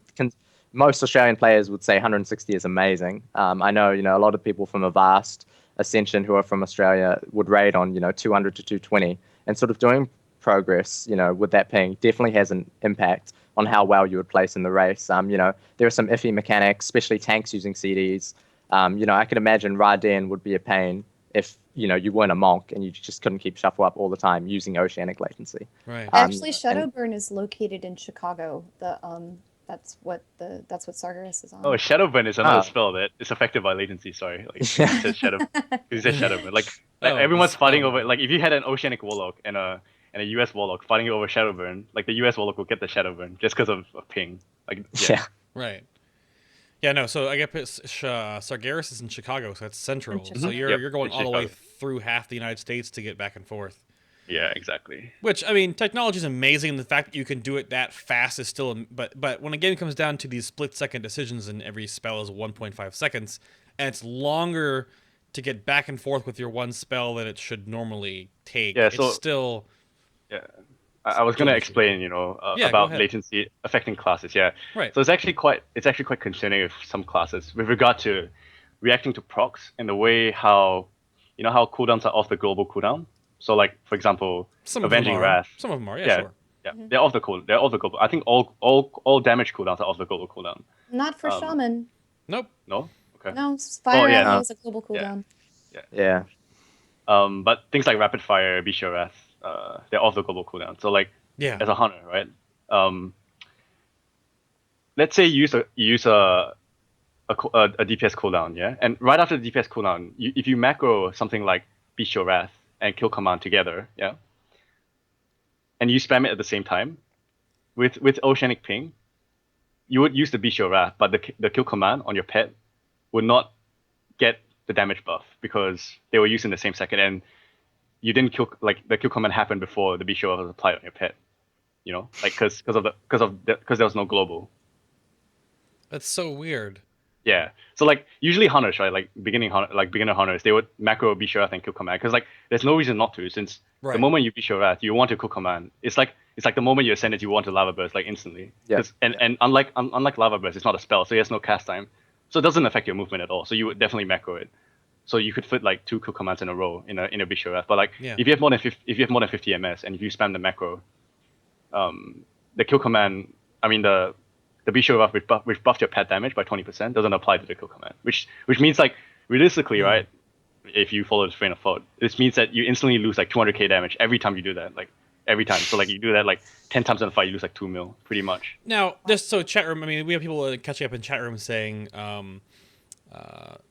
most Australian players would say 160 is amazing. I know a lot of people from Avast, Ascension who are from Australia would raid on 200 to 220, and sort of doing progress with that ping definitely has an impact on how well you would place in the race. There are some iffy mechanics, especially tanks using CDs. I could imagine Raden would be a pain if you weren't a monk and you just couldn't keep shuffle up all the time using Oceanic latency. Right. Actually, Shadowburn is located in Chicago. That's what Sargeras is on. Oh, Shadowburn is another spell that is affected by latency. Sorry, like, it says Shadowburn. Like everyone's fighting over. Like if you had an Oceanic Warlock and a US Warlock fighting over Shadowburn, like the US Warlock will get the Shadowburn just because of ping. Like yeah. Right. Yeah, no. So I guess Sargeras is in Chicago, so that's central. So you're going all the way through half the United States to get back and forth. Yeah, exactly. Which, I mean, technology is amazing, and the fact that you can do it that fast is still... But when a game comes down to these split-second decisions and every spell is 1.5 seconds, and it's longer to get back and forth with your one spell than it should normally take, it's still... Yeah, I was going to explain, about latency affecting classes, Right. So it's actually quite concerning with some classes with regard to reacting to procs and the way how cooldowns are off the global cooldown. So, like, for example, Avenging Wrath. Some of them are, sure. Yeah, they're off the global. I think all damage cooldowns are off the global cooldown. Not for Shaman. Nope. No? Okay. No, Fire Ally has a global cooldown. Yeah. But things like Rapid Fire, Bishop Wrath, they're off the global cooldown. So, like, as a hunter, right? Let's say you use a DPS cooldown, yeah? And right after the DPS cooldown, if you macro something like Bishop Wrath and Kill Command together, yeah? and you spam it at the same time, with Oceanic ping, you would use the Beast Your Wrath, but the kill command on your pet would not get the damage buff because they were used in the same second, and you didn't kill, like, the kill command happened before the Beast Your Wrath was applied on your pet. You know, like because there was no global. That's so weird. Yeah. So like usually hunters, right? Like beginner hunters, they would macro Beast Your Wrath and kill command because like there's no reason not to, since the moment you Beast Your Wrath, you want to kill command. It's like the moment you ascend it, you want to lava burst like instantly. Yeah. And unlike lava burst, it's not a spell, so it has no cast time, so it doesn't affect your movement at all. So you would definitely macro it. So you could fit like 2 kill commands in a row in a Beast Your Wrath. But like if you have more than 50 ms and if you spam the macro, the kill command, I mean the Beast Your Wrath which buffed your pet damage by 20% doesn't apply to the kill command, which means like realistically, right? If you follow the train of thought, this means that you instantly lose like 200k damage every time you do that, like every time. So like you do that like 10 times in a fight, you lose like 2 mil, pretty much. Now, just so chat room, I mean, we have people catching up in chat room saying,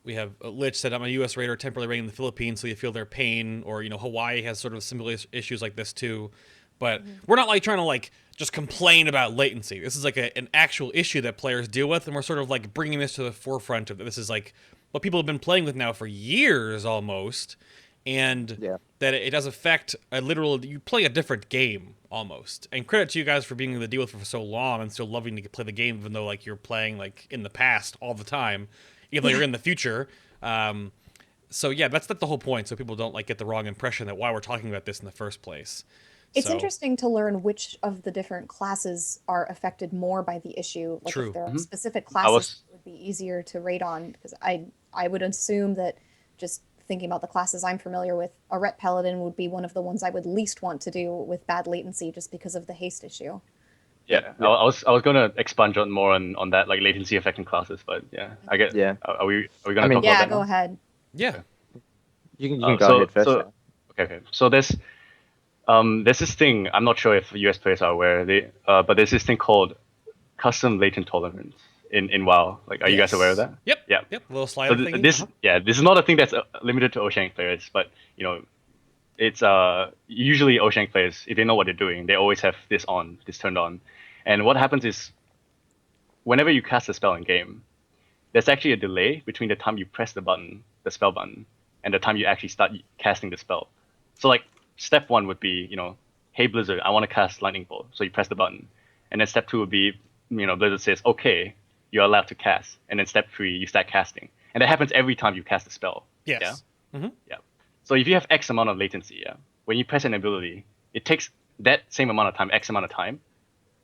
we have Lich said, I'm a U.S. raider temporarily raiding the Philippines, so you feel their pain, or, you know, Hawaii has sort of similar issues like this too. But we're not like trying to like just complain about latency. This is like an actual issue that players deal with, and we're sort of like bringing this to the forefront of this is like what people have been playing with now for years almost, and that it does affect a literal. You play a different game almost. And credit to you guys for being able to deal with it for so long and still loving to play the game, even though like you're playing like in the past all the time, even though you're in the future. So yeah, that's the whole point. So people don't like get the wrong impression that why we're talking about this in the first place. It's interesting to learn which of the different classes are affected more by the issue. Like if there are specific classes that would be easier to raid on, because I would assume that, just thinking about the classes I'm familiar with, a Ret Paladin would be one of the ones I would least want to do with bad latency, just because of the haste issue. Yeah, I was gonna expand on more on that, like latency affecting classes, but yeah, I get. Yeah. Are we gonna talk about that? Yeah, go ahead. Yeah. You can go ahead first. Okay. So there's this thing, I'm not sure if US players are aware, but there's this thing called custom latent tolerance in WoW. Like, are you guys aware of that? Yep. Yeah. Yep. Little slider thing. This is not a thing that's limited to Oceanic players, but you know, it's usually Oceanic players, if they know what they're doing, they always have this turned on. And what happens is, whenever you cast a spell in game, there's actually a delay between the time you press the spell button, and the time you actually start casting the spell. So like, step 1 would be, you know, hey Blizzard, I want to cast Lightning Bolt. So you press the button. And then step 2 would be, you know, Blizzard says, okay, you're allowed to cast. And then step 3, you start casting. And that happens every time you cast a spell. Yes. Yeah. Yeah. So if you have X amount of latency, when you press an ability, it takes that same amount of time, X amount of time,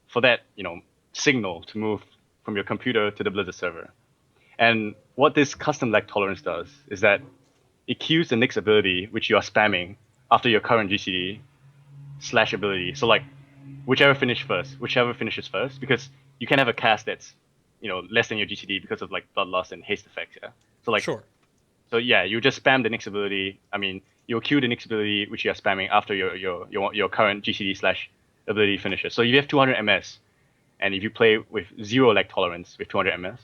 for that, you know, signal to move from your computer to the Blizzard server. And what this custom lag tolerance does is that it queues the next ability which you are spamming after your current GCD/ability. So like, whichever finishes first, because you can have a cast that's, you know, less than your GCD because of like bloodlust and haste effects. Yeah. So like, sure. So yeah, you just spam the next ability. I mean, you'll queue the next ability which you are spamming after your current GCD/ability finishes. So if you have 200 MS, and if you play with 0 lag tolerance with 200 MS,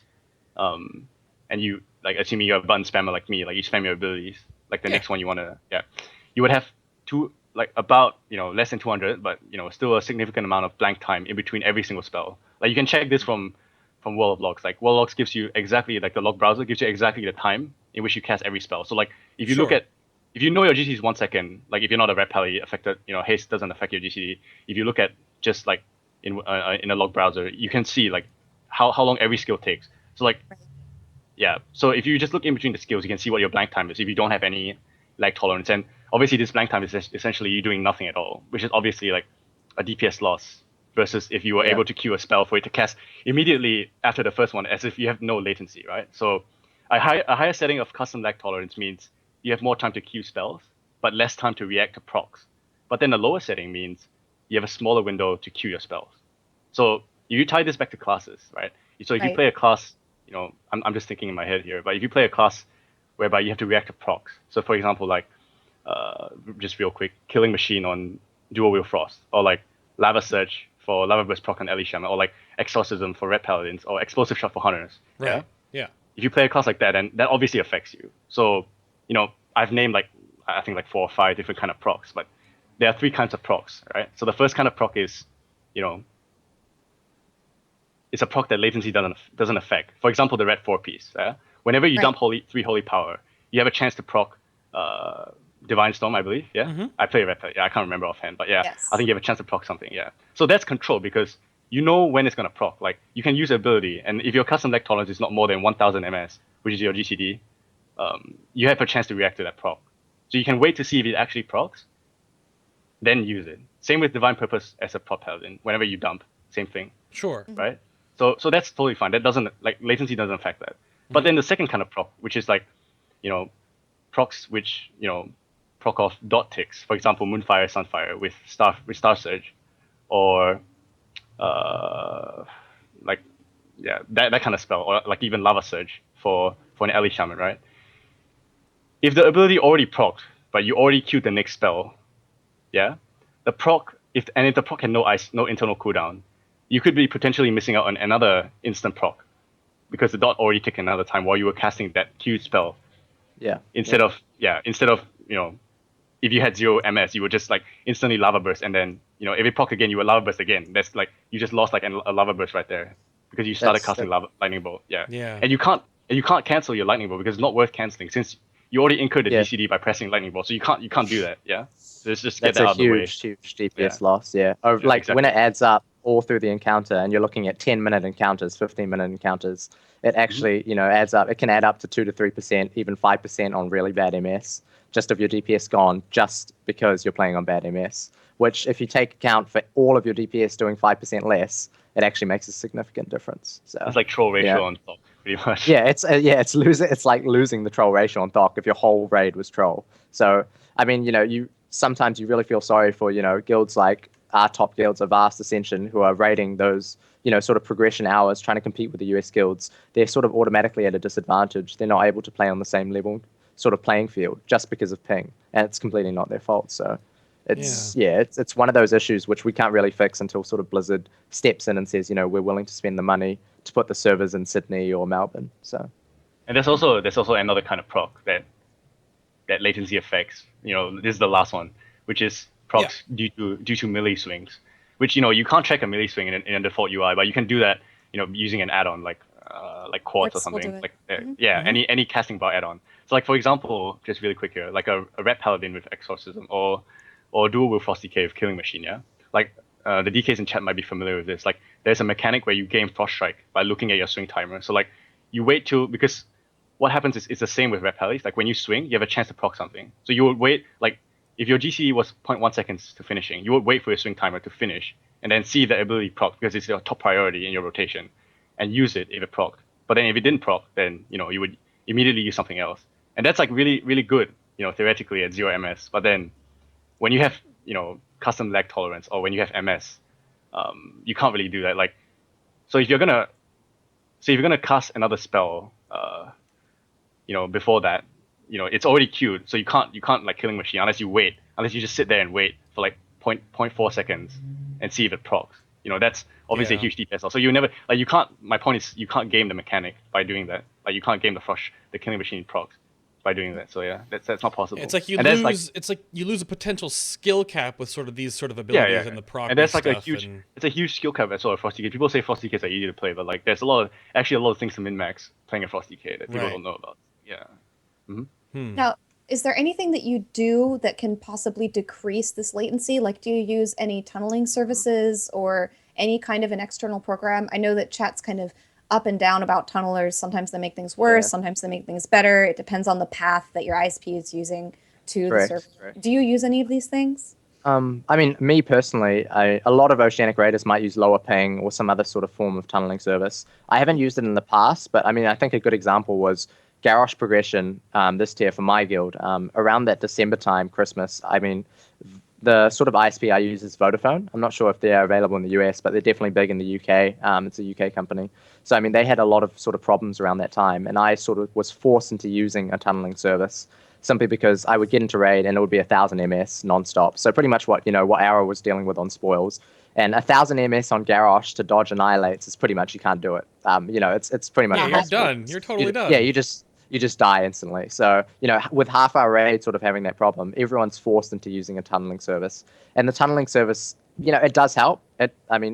and you, like, assuming you're a button spammer like me, like you spam your abilities, like the next one you wanna, you would have about, you know, less than 200, but, you know, still a significant amount of blank time in between every single spell. Like, you can check this from World of Logs. Like, World of Logs gives you exactly, like, the log browser gives you exactly the time in which you cast every spell. So like, if you look at, if you know your GCD is 1 second, like if you're not a Red Pally affected, you know, haste doesn't affect your GCD. If you look at just like in a log browser, you can see like how long every skill takes. So like, yeah. So if you just look in between the skills, you can see what your blank time is if you don't have any lag tolerance. And obviously this blank time is essentially you doing nothing at all, which is obviously like a DPS loss, versus if you were able to queue a spell for it to cast immediately after the first one, as if you have no latency, right? So a higher setting of custom lag tolerance means you have more time to queue spells, but less time to react to procs. But then the lower setting means you have a smaller window to queue your spells. So you tie this back to classes, right? So if you play a class, you know, I'm just thinking in my head here, but if you play a class whereby you have to react to procs, so for example, like, just real quick, Killing Machine on Dual Wheel Frost, or like Lava Surge for Lava Burst proc on Ellie Shaman, or like Exorcism for Red Paladins, or Explosive Shot for Hunters. Right. Yeah. If you play a class like that, then that obviously affects you. So, you know, I've named like, I think like 4 or 5 different kind of procs, but there are three kinds of procs, right? So the first kind of proc is, it's a proc that latency doesn't affect. For example, the red 4 piece. Whenever you dump 3 holy power, you have a chance to proc Divine Storm, I believe. Yeah, I play red. Yeah, I can't remember offhand, but yeah, I think you have a chance to proc something. Yeah, so that's control because you know when it's gonna proc. Like you can use the ability, and if your custom lag tolerance is not more than 1000 ms, which is your GCD, you have a chance to react to that proc. So you can wait to see if it actually procs, then use it. Same with Divine Purpose as a prop paladin. Whenever you dump, same thing. Sure. Right. So that's totally fine. That doesn't latency doesn't affect that. But then the second kind of proc, which is like, procs which proc off dot ticks, for example, Moonfire, Sunfire with Star Surge, or that kind of spell, or like even Lava Surge for an Ally Shaman, right? If the ability already procced, but you already queued the next spell, the proc if the proc had no internal cooldown, you could be potentially missing out on another instant proc because the dot already took another time while you were casting that queued spell. Instead of if you had 0 MS, you would just like instantly lava burst, and then if it proc again, you would lava burst again. That's like you just lost like a lava burst right there because you started casting lightning bolt. And you can't cancel your lightning bolt because it's not worth canceling since you already incurred the DCD by pressing lightning bolt. So you can't do that. So let's just get that out of the way. That's a huge DPS loss. When it adds up all through the encounter, and you're looking at 10-minute encounters, 15-minute encounters, it actually adds up. It can add up to 2 to 3%, even 5% on really bad MS, just of your DPS gone, just because you're playing on bad MS. Which, if you take account for all of your DPS doing 5% less, it actually makes a significant difference. So it's like troll ratio on top, pretty much. It's like losing the troll ratio on Thok if your whole raid was troll. So I mean, you sometimes you really feel sorry for guilds like our top guilds of Vast Ascension who are raiding those sort of progression hours trying to compete with the US guilds. They're sort of automatically at a disadvantage. They're not able to play on the same level sort of playing field just because of ping, and it's completely not their fault. So it's one of those issues which we can't really fix until sort of Blizzard steps in and says, we're willing to spend the money to put the servers in Sydney or Melbourne. So, and there's also another kind of proc that latency affects. This is the last one, which is procs due to melee swings, which you can't check a melee swing in a default UI, but you can do that using an add-on like Quartz or something any casting bar add-on. So like for example, just really quick here, like a red paladin with exorcism or dual with Frosty Cave Killing Machine, like the DKs in chat might be familiar with this. Like there's a mechanic where you gain Frost Strike by looking at your swing timer. So like you wait because what happens is it's the same with red paladins. Like when you swing, you have a chance to proc something. So you would wait, like if your GCD was 0.1 seconds to finishing, you would wait for your swing timer to finish and then see the ability proc because it's your top priority in your rotation and use it if it proc. But then if it didn't proc, then you would immediately use something else. And that's like really, really good, theoretically at 0 MS. But then when you have, custom lag tolerance or when you have MS, you can't really do that. Like, so if you're gonna cast another spell, before that, it's already queued, so you can't like Killing Machine unless you just sit there and wait for like 0.4 seconds and see if it procs. That's obviously a huge DPS. So you never my point is you can't game the mechanic by doing that. Like you can't game the Killing Machine procs by doing that. So that's not possible. It's like you lose a potential skill cap with these abilities and the proc. And that's like it's a huge skill cap as well. Frosty K. People say Frosty K are easy to play, but like there's a lot of things to min-max playing a Frosty K that people don't know about. Now, is there anything that you do that can possibly decrease this latency? Like, do you use any tunneling services or any kind of an external program? I know that chat's kind of up and down about tunnelers. Sometimes they make things worse. Sometimes they make things better. It depends on the path that your ISP is using to the server. Do you use any of these things? I mean, me personally, a lot of Oceanic raiders might use lower ping or some other sort of form of tunneling service. I haven't used it in the past, but I mean, I think a good example was Garrosh progression this tier for my guild. Around that December time, Christmas, I mean, the sort of ISP I use is Vodafone. I'm not sure if they're available in the US, but they're definitely big in the UK. It's a UK company. So, I mean, they had a lot of sort of problems around that time, and I sort of was forced into using a tunneling service simply because I would get into raid and it would be 1,000 MS nonstop. So pretty much what Arrow was dealing with on Spoils. And 1,000 MS on Garrosh to dodge annihilates is pretty much, you can't do it. It's pretty much you're done. You're totally done. Yeah, you just die instantly. So, with half our raid sort of having that problem, everyone's forced into using a tunneling service. And the tunneling service, it does help.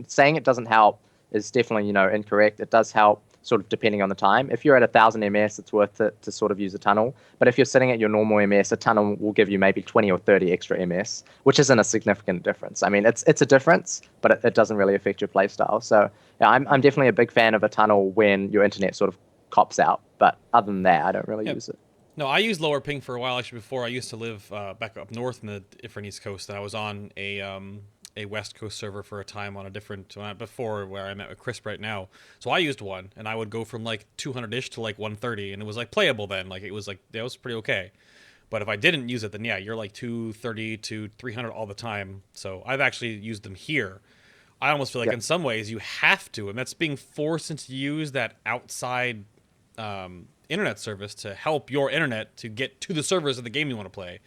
Saying it doesn't help is definitely, incorrect. It does help sort of depending on the time. If you're at 1,000 ms, it's worth it to sort of use a tunnel. But if you're sitting at your normal ms, a tunnel will give you maybe 20 or 30 extra ms, which isn't a significant difference. It's a difference, but it doesn't really affect your playstyle. So yeah, I'm definitely a big fan of a tunnel when your internet sort of cops out. But other than that, I don't really use it. No, I used lower ping for a while actually. Before I used to live back up north in the different East Coast, and I was on a West Coast server for a time on a different before where I met with Chris right now. So I used one, and I would go from like 200-ish to like 130, and it was like playable then. Like it was like that was pretty okay. But if I didn't use it, then yeah, you're like 230 to 300 all the time. So I've actually used them here. I almost feel like in some ways you have to, and that's being forced into use that outside internet service to help your internet to get to the servers of the game you want to play,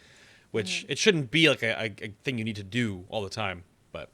which it shouldn't be like a thing you need to do all the time. But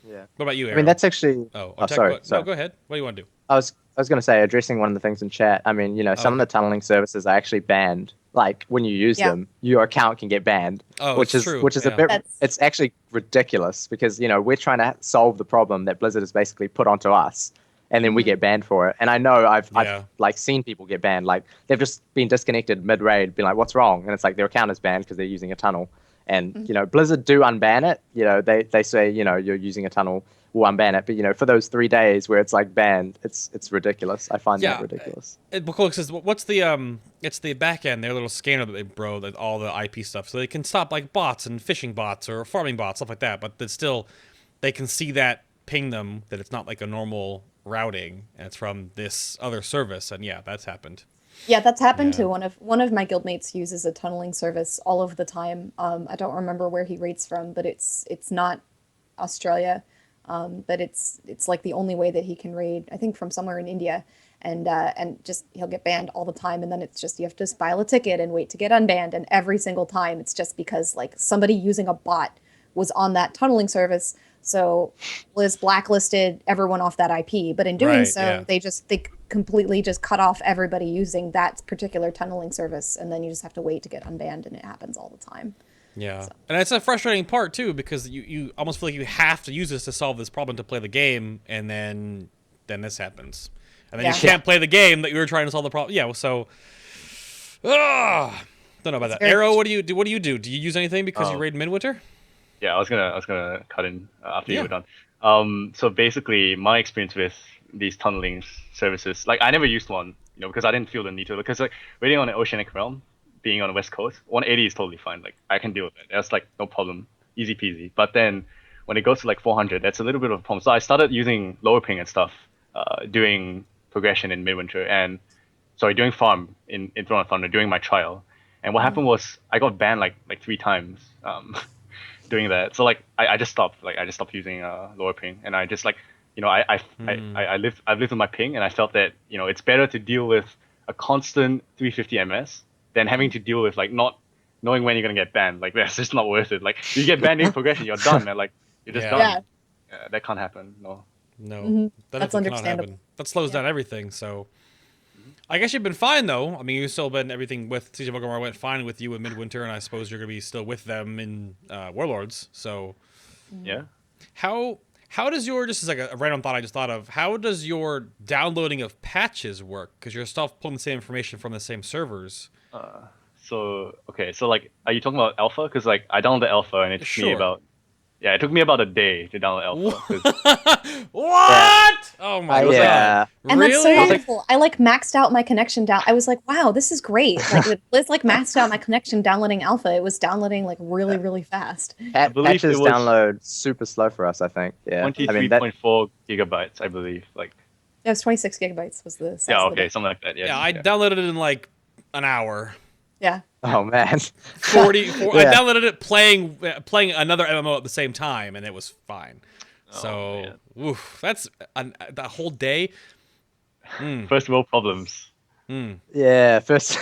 yeah, what about you, Arrow? That's actually. Sorry. No, go ahead. What do you want to do? I was going to say, addressing one of the things in chat. Some of the tunneling services are actually banned. Like when you use them, your account can get banned, which is a bit. It's actually ridiculous because we're trying to solve the problem that Blizzard has basically put onto us, and then we get banned for it. And I know I've like seen people get banned. Like they've just been disconnected mid raid, being like, "What's wrong?" And it's like their account is banned because they're using a tunnel. And Blizzard do unban it. They say you're using a tunnel, we'll unban it. But for those 3 days where it's like banned, it's ridiculous. I find that ridiculous. Because what's the it's the back end, their little scanner that they all the IP stuff, so they can stop like bots and phishing bots or farming bots, stuff like that. But still, they can see that ping them that it's not like a normal routing and it's from this other service. And yeah, that's happened. Yeah, that's happened to one of my guildmates uses a tunneling service all of the time. I don't remember where he rates from, but it's not Australia. But it's like the only way that he can raid, I think from somewhere in India. And just he'll get banned all the time, and then it's just you have to file a ticket and wait to get unbanned, and every single time it's just because like somebody using a bot was on that tunneling service. So Liz blacklisted everyone off that IP, but in doing they completely just cut off everybody using that particular tunneling service, and then you just have to wait to get unbanned, and it happens all the time. Yeah, so. And it's a frustrating part too because you almost feel like you have to use this to solve this problem to play the game, and then this happens, and then you can't play the game that you were trying to solve the problem. Yeah, so don't know about that. Arrow, what do you do? Do you use anything because you raid Midwinter? Yeah, I was gonna cut in after you were done. So basically, my experience with these tunneling services, like I never used one, because I didn't feel the need to. Because like raiding on an Oceanic realm, being on the West Coast, 180 is totally fine. Like I can deal with it. That's like no problem, easy peasy. But then when it goes to like 400, that's a little bit of a problem. So I started using lower ping and stuff, doing progression in Midwinter doing farm in Throne of Thunder during my trial. And what happened was I got banned like 3 times. Doing that, so like I just stopped. Like I just stopped using lower ping, and I just like I've lived with my ping, and I felt that it's better to deal with a constant 350 ms than having to deal with like not knowing when you're gonna get banned. Like that's just not worth it. Like you get banned in progression, you're done, man. Like you're just done. Yeah, that can't happen. No, that's understandable. That slows down everything. So. I guess you've been fine, though. I mean, you've still been everything with CJ Vogamar went fine with you in Midwinter, and I suppose you're going to be still with them in Warlords. So, yeah. How does your, just as like a random thought I just thought of, how does your downloading of patches work? Because you're still pulling the same information from the same servers. So like, are you talking about alpha? Because like I downloaded alpha, and it took me about a day to download alpha. What? Oh my god! And really? That's so wonderful. I like maxed out my connection down. I was like, wow, this is great. Like Liz like maxed out my connection downloading alpha. It was downloading like really fast. Patches download super slow for us, I think. Yeah, 23.4 gigabytes, I believe. Like it was 26 gigabytes was the size. Yeah, okay, something like that. Yeah. I downloaded it in like an hour. Yeah. Oh man. 44. I downloaded it playing another MMO at the same time, and it was fine. That's that whole day. First world problems. Yeah, first.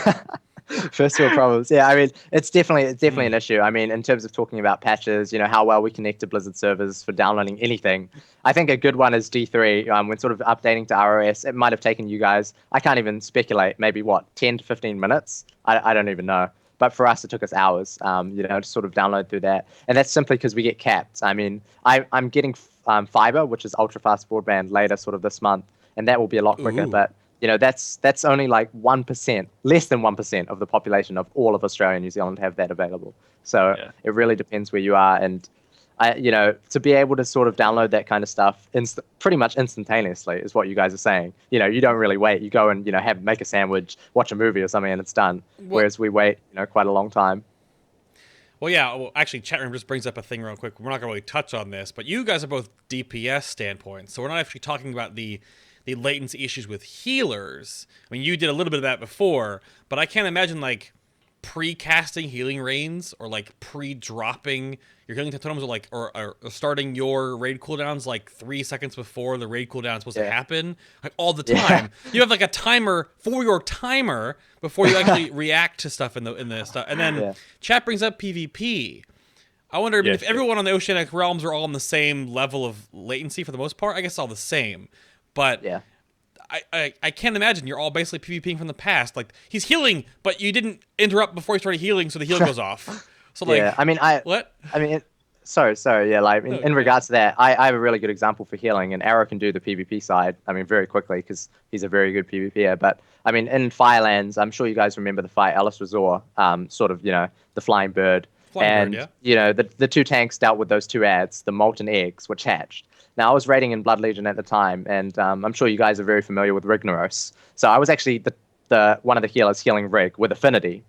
First world problems. Yeah, I mean, it's definitely an issue. I mean, in terms of talking about patches, how well we connect to Blizzard servers for downloading anything. I think a good one is D3. When sort of updating to ROS, it might have taken you guys, I can't even speculate, maybe 10 to 15 minutes? I don't even know. But for us, it took us hours, to sort of download through that. And that's simply because we get capped. I mean, I'm getting fiber, which is ultra fast broadband, later sort of this month, and that will be a lot quicker. Ooh. But that's only like 1%, less than 1% of the population of all of Australia and New Zealand have that available. So it really depends where you are. And to be able to sort of download that kind of stuff pretty much instantaneously is what you guys are saying. You don't really wait. You go and make a sandwich, watch a movie or something, and it's done. Whereas we wait quite a long time. Well, yeah. Well, actually, chat room just brings up a thing real quick. We're not gonna really touch on this, but you guys are both DPS standpoints, so we're not actually talking about the latency issues with healers. I mean, you did a little bit of that before, but I can't imagine like pre-casting healing rains or like pre-dropping your healing totems or starting your raid cooldowns like 3 seconds before the raid cooldown is supposed to happen, like all the time. You have like a timer for your timer before you actually react to stuff in the stuff. And then chat brings up PvP. I wonder if everyone on the Oceanic realms are all on the same level of latency for the most part. I guess all the same. But I can't imagine you're all basically PvPing from the past. Like, he's healing, but you didn't interrupt before he started healing, so the heal goes off. So, like, what? Sorry. Yeah, like, in regards to that, I have a really good example for healing, and Arrow can do the PvP side, very quickly, because he's a very good PvPer. But, in Firelands, I'm sure you guys remember the fight, Alice Resor, the flying bird. The two tanks dealt with those two ads, the molten eggs, which hatched. Now, I was raiding in Blood Legion at the time, and I'm sure you guys are very familiar with Rignaros. So I was actually the one of the healers healing Rig with Affinity,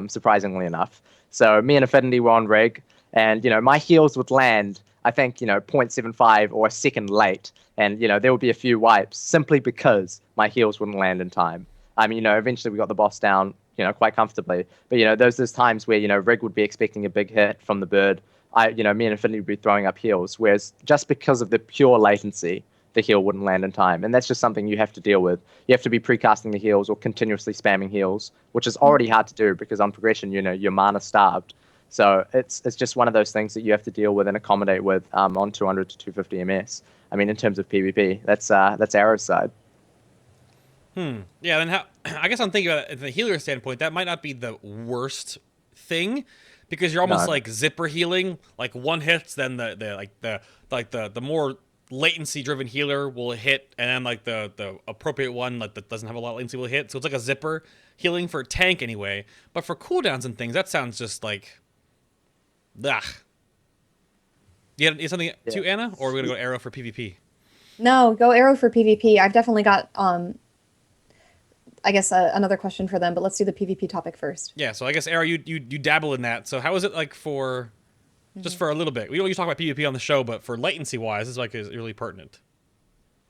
surprisingly enough. So me and Affinity were on Rig, and, my heals would land, I think, 0.75 or a second late. And, there would be a few wipes simply because my heals wouldn't land in time. Eventually we got the boss down, quite comfortably. But, there's times where, Rig would be expecting a big hit from the bird. Me and Infinity would be throwing up heals, whereas just because of the pure latency, the heal wouldn't land in time. And that's just something you have to deal with. You have to be pre-casting the heals or continuously spamming heals, which is already hard to do because on progression, you're mana starved. So it's just one of those things that you have to deal with and accommodate with on 200 to 250 MS. In terms of PvP, that's Arrow's side. Yeah, then I guess I'm thinking about it from the healer standpoint, that might not be the worst thing. Because you're almost like zipper healing, like one hits, then the more latency driven healer will hit, and then like the appropriate one that doesn't have a lot of latency will hit. So it's like a zipper healing for a tank anyway. But for cooldowns and things, that sounds just like, ugh. You have something to Anna, or are we gonna go Arrow for PvP? No, go Arrow for PvP. I've definitely got I guess another question for them, but let's do the PvP topic first. Yeah, so I guess, Arrow, you dabble in that. So how is it like for, just for a little bit? We don't usually talk about PvP on the show, but for latency-wise, this is really pertinent.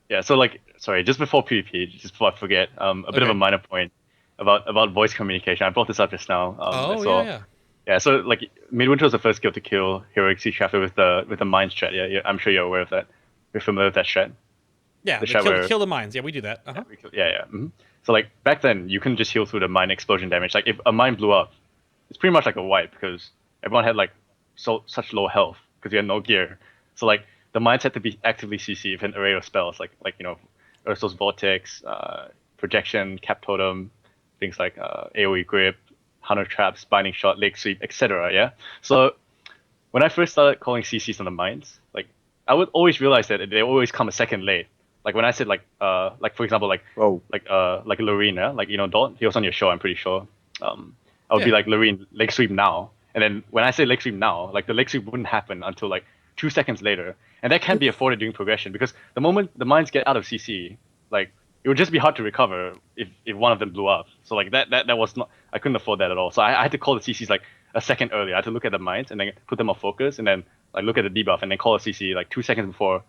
Yeah, so sorry, just before PvP, just before I forget, a bit of a minor point about voice communication. I brought this up just now. Yeah, so like Midwinter was the first guild to kill Arrowqt Chapter with the mines strat. Yeah, I'm sure you're aware of that. You're familiar with that strat? Yeah, kill the mines. Yeah, we do that. Uh-huh. Yeah. Mm-hmm. So like back then, you couldn't just heal through the mine explosion damage. Like if a mine blew up, it's pretty much like a wipe because everyone had like such low health because you had no gear. So like the mines had to be actively CC with an array of spells like Ursul's Vortex, Projection, Cap Totem, things like AoE Grip, Hunter Traps, Binding Shot, Leg Sweep, etc. Yeah. So when I first started calling CCs on the mines, like I would always realize that they always come a second late. Like when I said for example like Lorena, Dot, he was on your show, I'm pretty sure. I would be like, Lorene, leg sweep now. And then when I say leg sweep now, like the leg sweep wouldn't happen until like 2 seconds later. And that can't be afforded during progression because the moment the mines get out of CC, like it would just be hard to recover if one of them blew up. So like that was not, I couldn't afford that at all. So I had to call the CCs like a second earlier. I had to look at the mines and then put them on focus and then like look at the debuff and then call a CC like 2 seconds before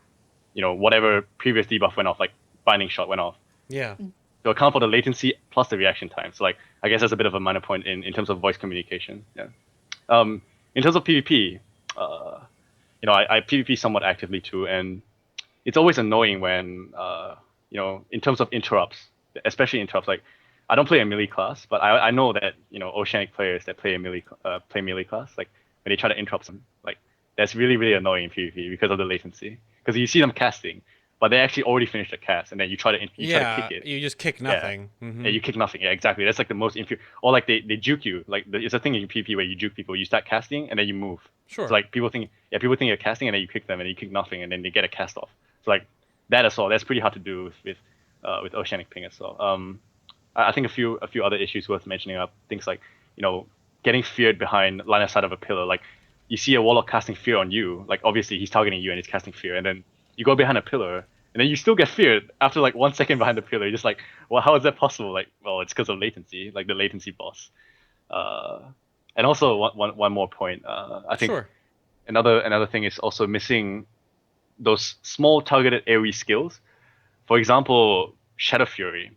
whatever previous debuff went off, like Binding Shot went off. Yeah. To account for the latency plus the reaction time. So like I guess that's a bit of a minor point in terms of voice communication. Yeah. In terms of PvP, I PvP somewhat actively too, and it's always annoying when in terms of interrupts, especially interrupts, like I don't play a melee class, but I know that Oceanic players that play a melee class, like when they try to interrupt them, like that's really really annoying in PvP because of the latency. Because you see them casting, but they actually already finished the cast, and then you try to try to kick it. You just kick nothing. Yeah, you kick nothing. Yeah, exactly. That's like the most inferior. Or like they juke you. Like it's a thing in PvP where you juke people. You start casting and then you move. Sure. So like people think you're casting and then you kick them and you kick nothing and then they get a cast off. So like that as well. That's pretty hard to do with Oceanic ping as well. I think a few other issues worth mentioning are things like getting feared behind line of sight of a pillar. Like you see a warlock casting fear on you. Like obviously he's targeting you and he's casting fear, and then you go behind a pillar and then you still get feared after like 1 second behind the pillar. You're just like, well, how is that possible? Like, well, it's because of latency, like the latency boss. And also one more point. I think another thing is also missing those small targeted AoE skills. For example, Shadow Fury.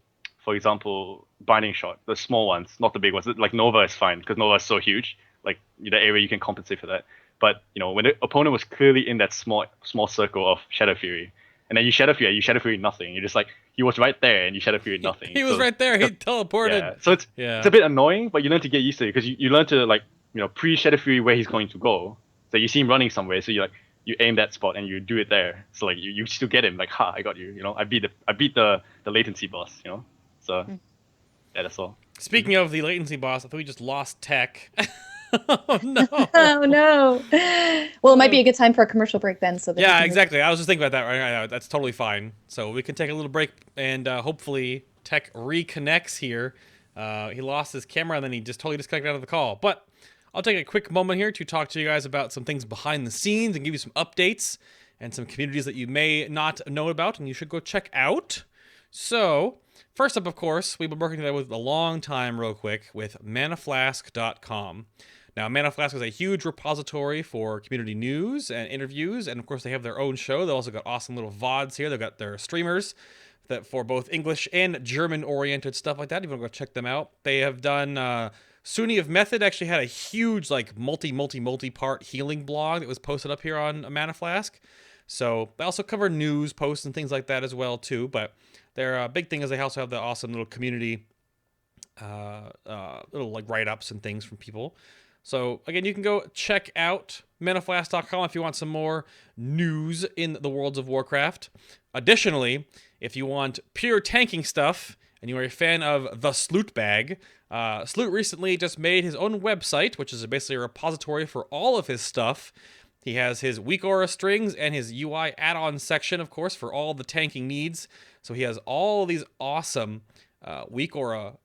For example, Binding Shot. The small ones, not the big ones. Like Nova is fine because Nova is so huge. Like the area you can compensate for that. But when the opponent was clearly in that small circle of Shadow Fury, and then you Shadow Fury nothing. You're just like, he was right there and you Shadow Fury nothing. He was right there. He teleported. Yeah. So it's a bit annoying, but you learn to get used to it because you learn to like pre Shadow Fury where he's going to go. So you see him running somewhere, so you aim that spot and you do it there. So like you still get him. Like, I got you. I beat the latency boss. So yeah, that's all. Speaking of the latency boss, I thought we just lost tech. Oh no! Oh no! Well, it might be a good time for a commercial break then. So that exactly. I was just thinking about that right now. That's totally fine. So we can take a little break and hopefully tech reconnects here. He lost his camera and then he just totally disconnected out of the call. But I'll take a quick moment here to talk to you guys about some things behind the scenes and give you some updates and some communities that you may not know about and you should go check out. So first up, of course, we've been working together with a long time, real quick, with manaflask.com. Now, Manaflask is a huge repository for community news and interviews, and of course, they have their own show. They've also got awesome little VODs here. They've got their streamers that for both English and German-oriented stuff like that. If you want to go check them out, they have done. Suni of Method actually had a huge, like, multi-part healing blog that was posted up here on Manaflask. So they also cover news posts and things like that as well too. But their big thing is they also have the awesome little community, little like write-ups and things from people. So again, you can go check out manaflask.com if you want some more news in the worlds of Warcraft. Additionally, if you want pure tanking stuff and you are a fan of the Sloot Bag, Sloot recently just made his own website, which is basically a repository for all of his stuff. He has his weak aura strings and his UI add-on section, of course, for all the tanking needs. So he has all these awesome weak aura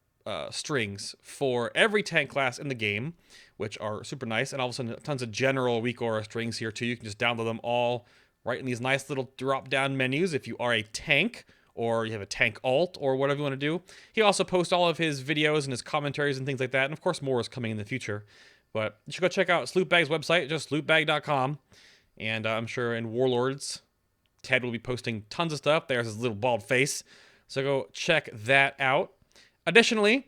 strings for every tank class in the game, which are super nice. And all of a sudden, tons of general weak aura strings here too. You can just download them all right in these nice little drop-down menus if you are a tank or you have a tank alt or whatever you want to do. He also posts all of his videos and his commentaries and things like that. And of course, more is coming in the future. But you should go check out Slootbag's website, just slootbag.com. And I'm sure in Warlords, Ted will be posting tons of stuff. There's his little bald face. So go check that out. Additionally,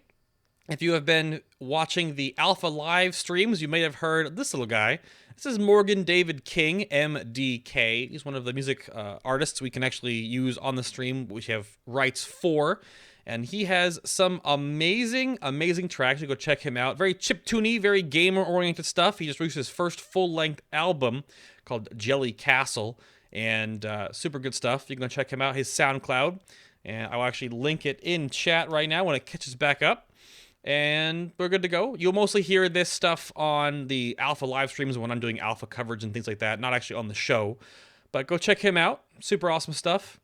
if you have been watching the Alpha live streams, you may have heard this little guy. This is Morgan David King, MDK. He's one of the music artists we can actually use on the stream, which we have rights for. And he has some amazing tracks. You go check him out. Very chiptune-y, very gamer-oriented stuff. He just released his first full-length album called Jelly Castle. And super good stuff. You can go check him out, his SoundCloud. And I'll actually link it in chat right now when it catches back up. And we're good to go. You'll mostly hear this stuff on the Alpha live streams when I'm doing Alpha coverage and things like that. Not actually on the show. But go check him out. Super awesome stuff.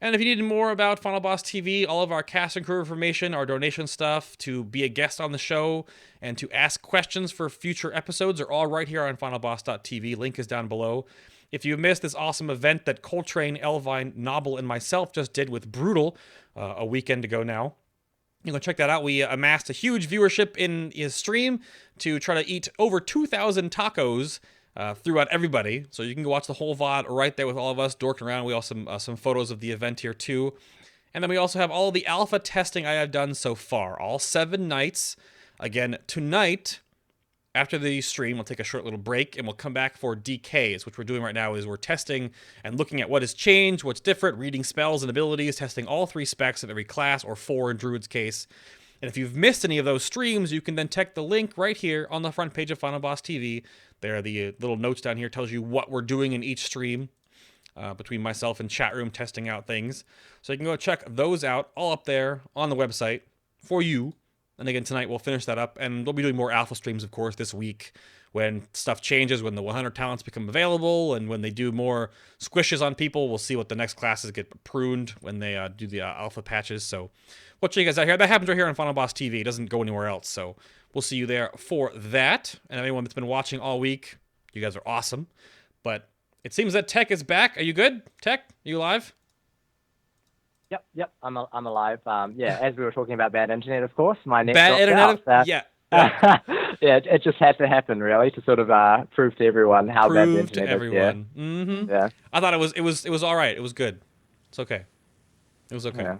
And if you need more about FinalBossTV, all of our cast and crew information, our donation stuff, to be a guest on the show, and to ask questions for future episodes are all right here on FinalBoss.tv. Link is down below. If you missed this awesome event that Coltrane, Elvine, Nobble, and myself just did with Brutal a weekend ago now, you can check that out. We amassed a huge viewership in his stream to try to eat over 2,000 tacos throughout everybody. So you can go watch the whole VOD right there with all of us dorking around. We also have some photos of the event here too. And then we also have all the alpha testing I have done so far. All 7 nights. Again, tonight, after the stream, we'll take a short little break and we'll come back for DKs, which we're doing right now is we're testing and looking at what has changed, what's different, reading spells and abilities, testing all 3 specs of every class, or 4 in Druid's case. And if you've missed any of those streams, you can then check the link right here on the front page of FinalBossTV. There are the little notes down here, tells you what we're doing in each stream between myself and chat room testing out things. So you can go check those out, all up there on the website for you. And again, tonight we'll finish that up, and we'll be doing more alpha streams, of course, this week when stuff changes, when the 100 talents become available, and when they do more squishes on people. We'll see what the next classes get pruned when they do the alpha patches. So we'll check you guys out here. That happens right here on FinalBossTV. It doesn't go anywhere else. So we'll see you there for that. And anyone that's been watching all week, you guys are awesome. But it seems that Tech is back. Are you good, Tech? Are you alive? Yep. I'm alive. Yeah, as we were talking about bad internet, of course, my net Bad dropped internet? out. Yeah. Yeah, it just had to happen, really, to sort of prove to everyone how bad the Prove to internet everyone. is. Mm-hmm. Yeah. I thought it was all right. It was good. It's okay. It was okay. Yeah.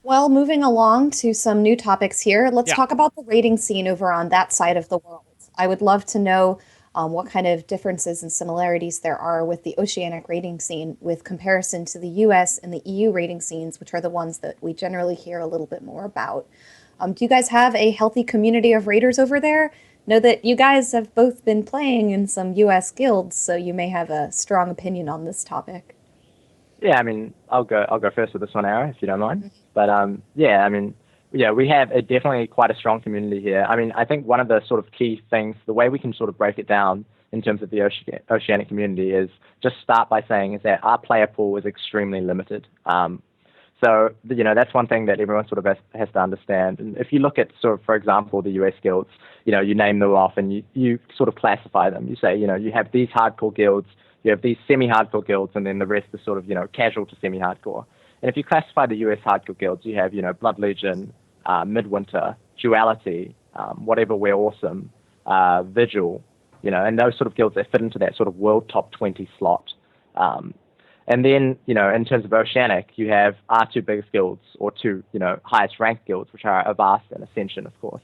Well, moving along to some new topics here, let's Yeah. talk about the rating scene over on that side of the world. I would love to know what kind of differences and similarities there are with the Oceanic rating scene with comparison to the US and the EU rating scenes, which are the ones that we generally hear a little bit more about. Do you guys have a healthy community of raiders over there? Know that you guys have both been playing in some US guilds, so you may have a strong opinion on this topic. Yeah, I mean, I'll go first with this one, Arrow, if you don't mind. But yeah, I mean, yeah, we have definitely quite a strong community here. I mean, I think one of the sort of key things, the way we can sort of break it down in terms of the Oceanic community is just start by saying is that our player pool is extremely limited. So, you know, that's one thing that everyone sort of has to understand. And if you look at sort of, for example, the US guilds, you know, you name them off and you sort of classify them. You say, you know, you have these hardcore guilds, you have these semi-hardcore guilds, and then the rest is sort of, you know, casual to semi-hardcore. And if you classify the US hardcore guilds, you have, you know, Blood Legion, Midwinter, Duality, Whatever We're Awesome, Vigil, you know, and those sort of guilds that fit into that sort of world top 20 slot. And then, you know, in terms of Oceanic, you have our two biggest guilds, or two, you know, highest ranked guilds, which are Avast and Ascension, of course.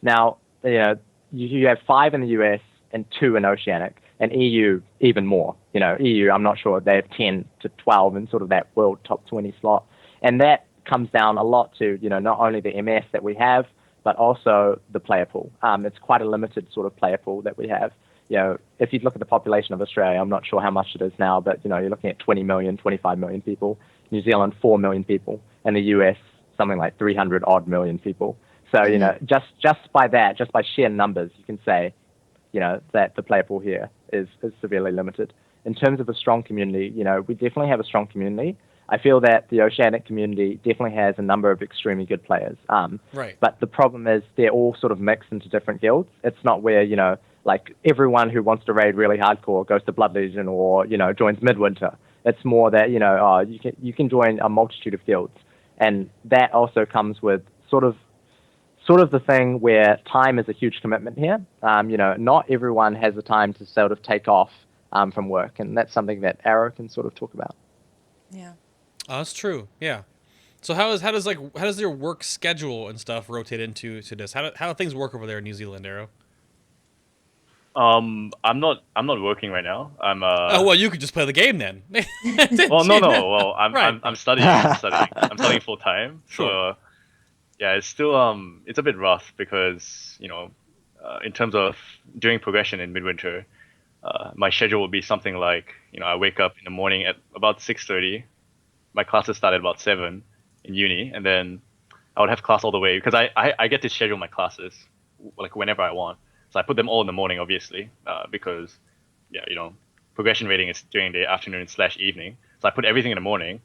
Now, you know, you have 5 in the US and 2 in Oceanic, and EU even more. You know, EU, I'm not sure, they have 10 to 12 in sort of that world top 20 slot. And that comes down a lot to, you know, not only the MS that we have, but also the player pool. It's quite a limited sort of player pool that we have. You know, if you look at the population of Australia, I'm not sure how much it is now, but, you know, you're looking at 20 million, 25 million people. New Zealand, 4 million people. And the US, something like 300 odd million people. So, you know, just by that, just by sheer numbers, you can say, you know, that the player pool here is severely limited. In terms of a strong community, you know, we definitely have a strong community. I feel that the Oceanic community definitely has a number of extremely good players. Right. But the problem is they're all sort of mixed into different guilds. It's not where, you know, like everyone who wants to raid really hardcore goes to Blood Legion or, you know, joins Midwinter. It's more that, you know, you can join a multitude of guilds. And that also comes with sort of the thing where time is a huge commitment here. You know, not everyone has the time to sort of take off from work. And that's something that Arrow can sort of talk about. Yeah. Oh, that's true. Yeah. So how does your work schedule and stuff rotate into this? How do things work over there in New Zealand, Arrow? I'm not working right now. Oh well, you could just play the game then. Well, no. Well, Right. I'm studying. I'm studying full time. Sure. So yeah, it's still it's a bit rough because, you know, in terms of doing progression in Midwinter, my schedule would be something like, you know, I wake up in the morning at about 6:30. My classes start at about 7 in uni, and then I would have class all the way because I get to schedule my classes like whenever I want. So I put them all in the morning, obviously, because, yeah, you know, progression rating is during the afternoon/evening. So I put everything in the morning,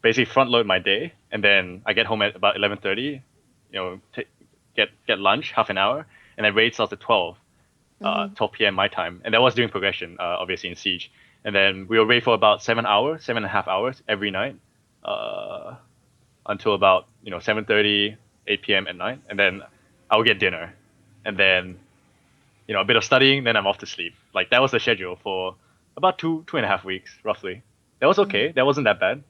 basically front load my day, and then I get home at about 11:30. You know, get lunch, half an hour, and then raid starts at 12 p.m. my time, and that was during progression, obviously in Siege. And then we will raid for about 7.5 hours every night, until about, you know, 7:30, 8 p.m. at night, and then I will get dinner, and then, you know, a bit of studying, then I'm off to sleep. Like, that was the schedule for about 2.5 weeks, roughly. That was okay. That wasn't that bad.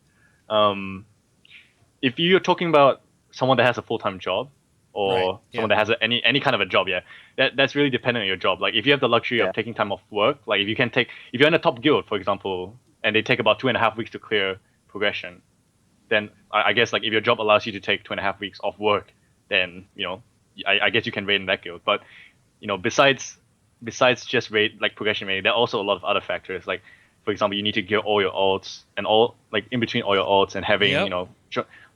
If you're talking about someone that has a full-time job, or Right, someone that has any kind of a job, yeah, that's really dependent on your job. Like, if you have the luxury of taking time off work, like if you're in a top guild, for example, and they take about 2.5 weeks to clear progression, then I guess, like, if your job allows you to take 2.5 weeks off work then I guess you can raid in that guild. But besides just raid like progression raiding, there are also a lot of other factors. Like for example, you need to gear all your alts and all like in between all your alts and having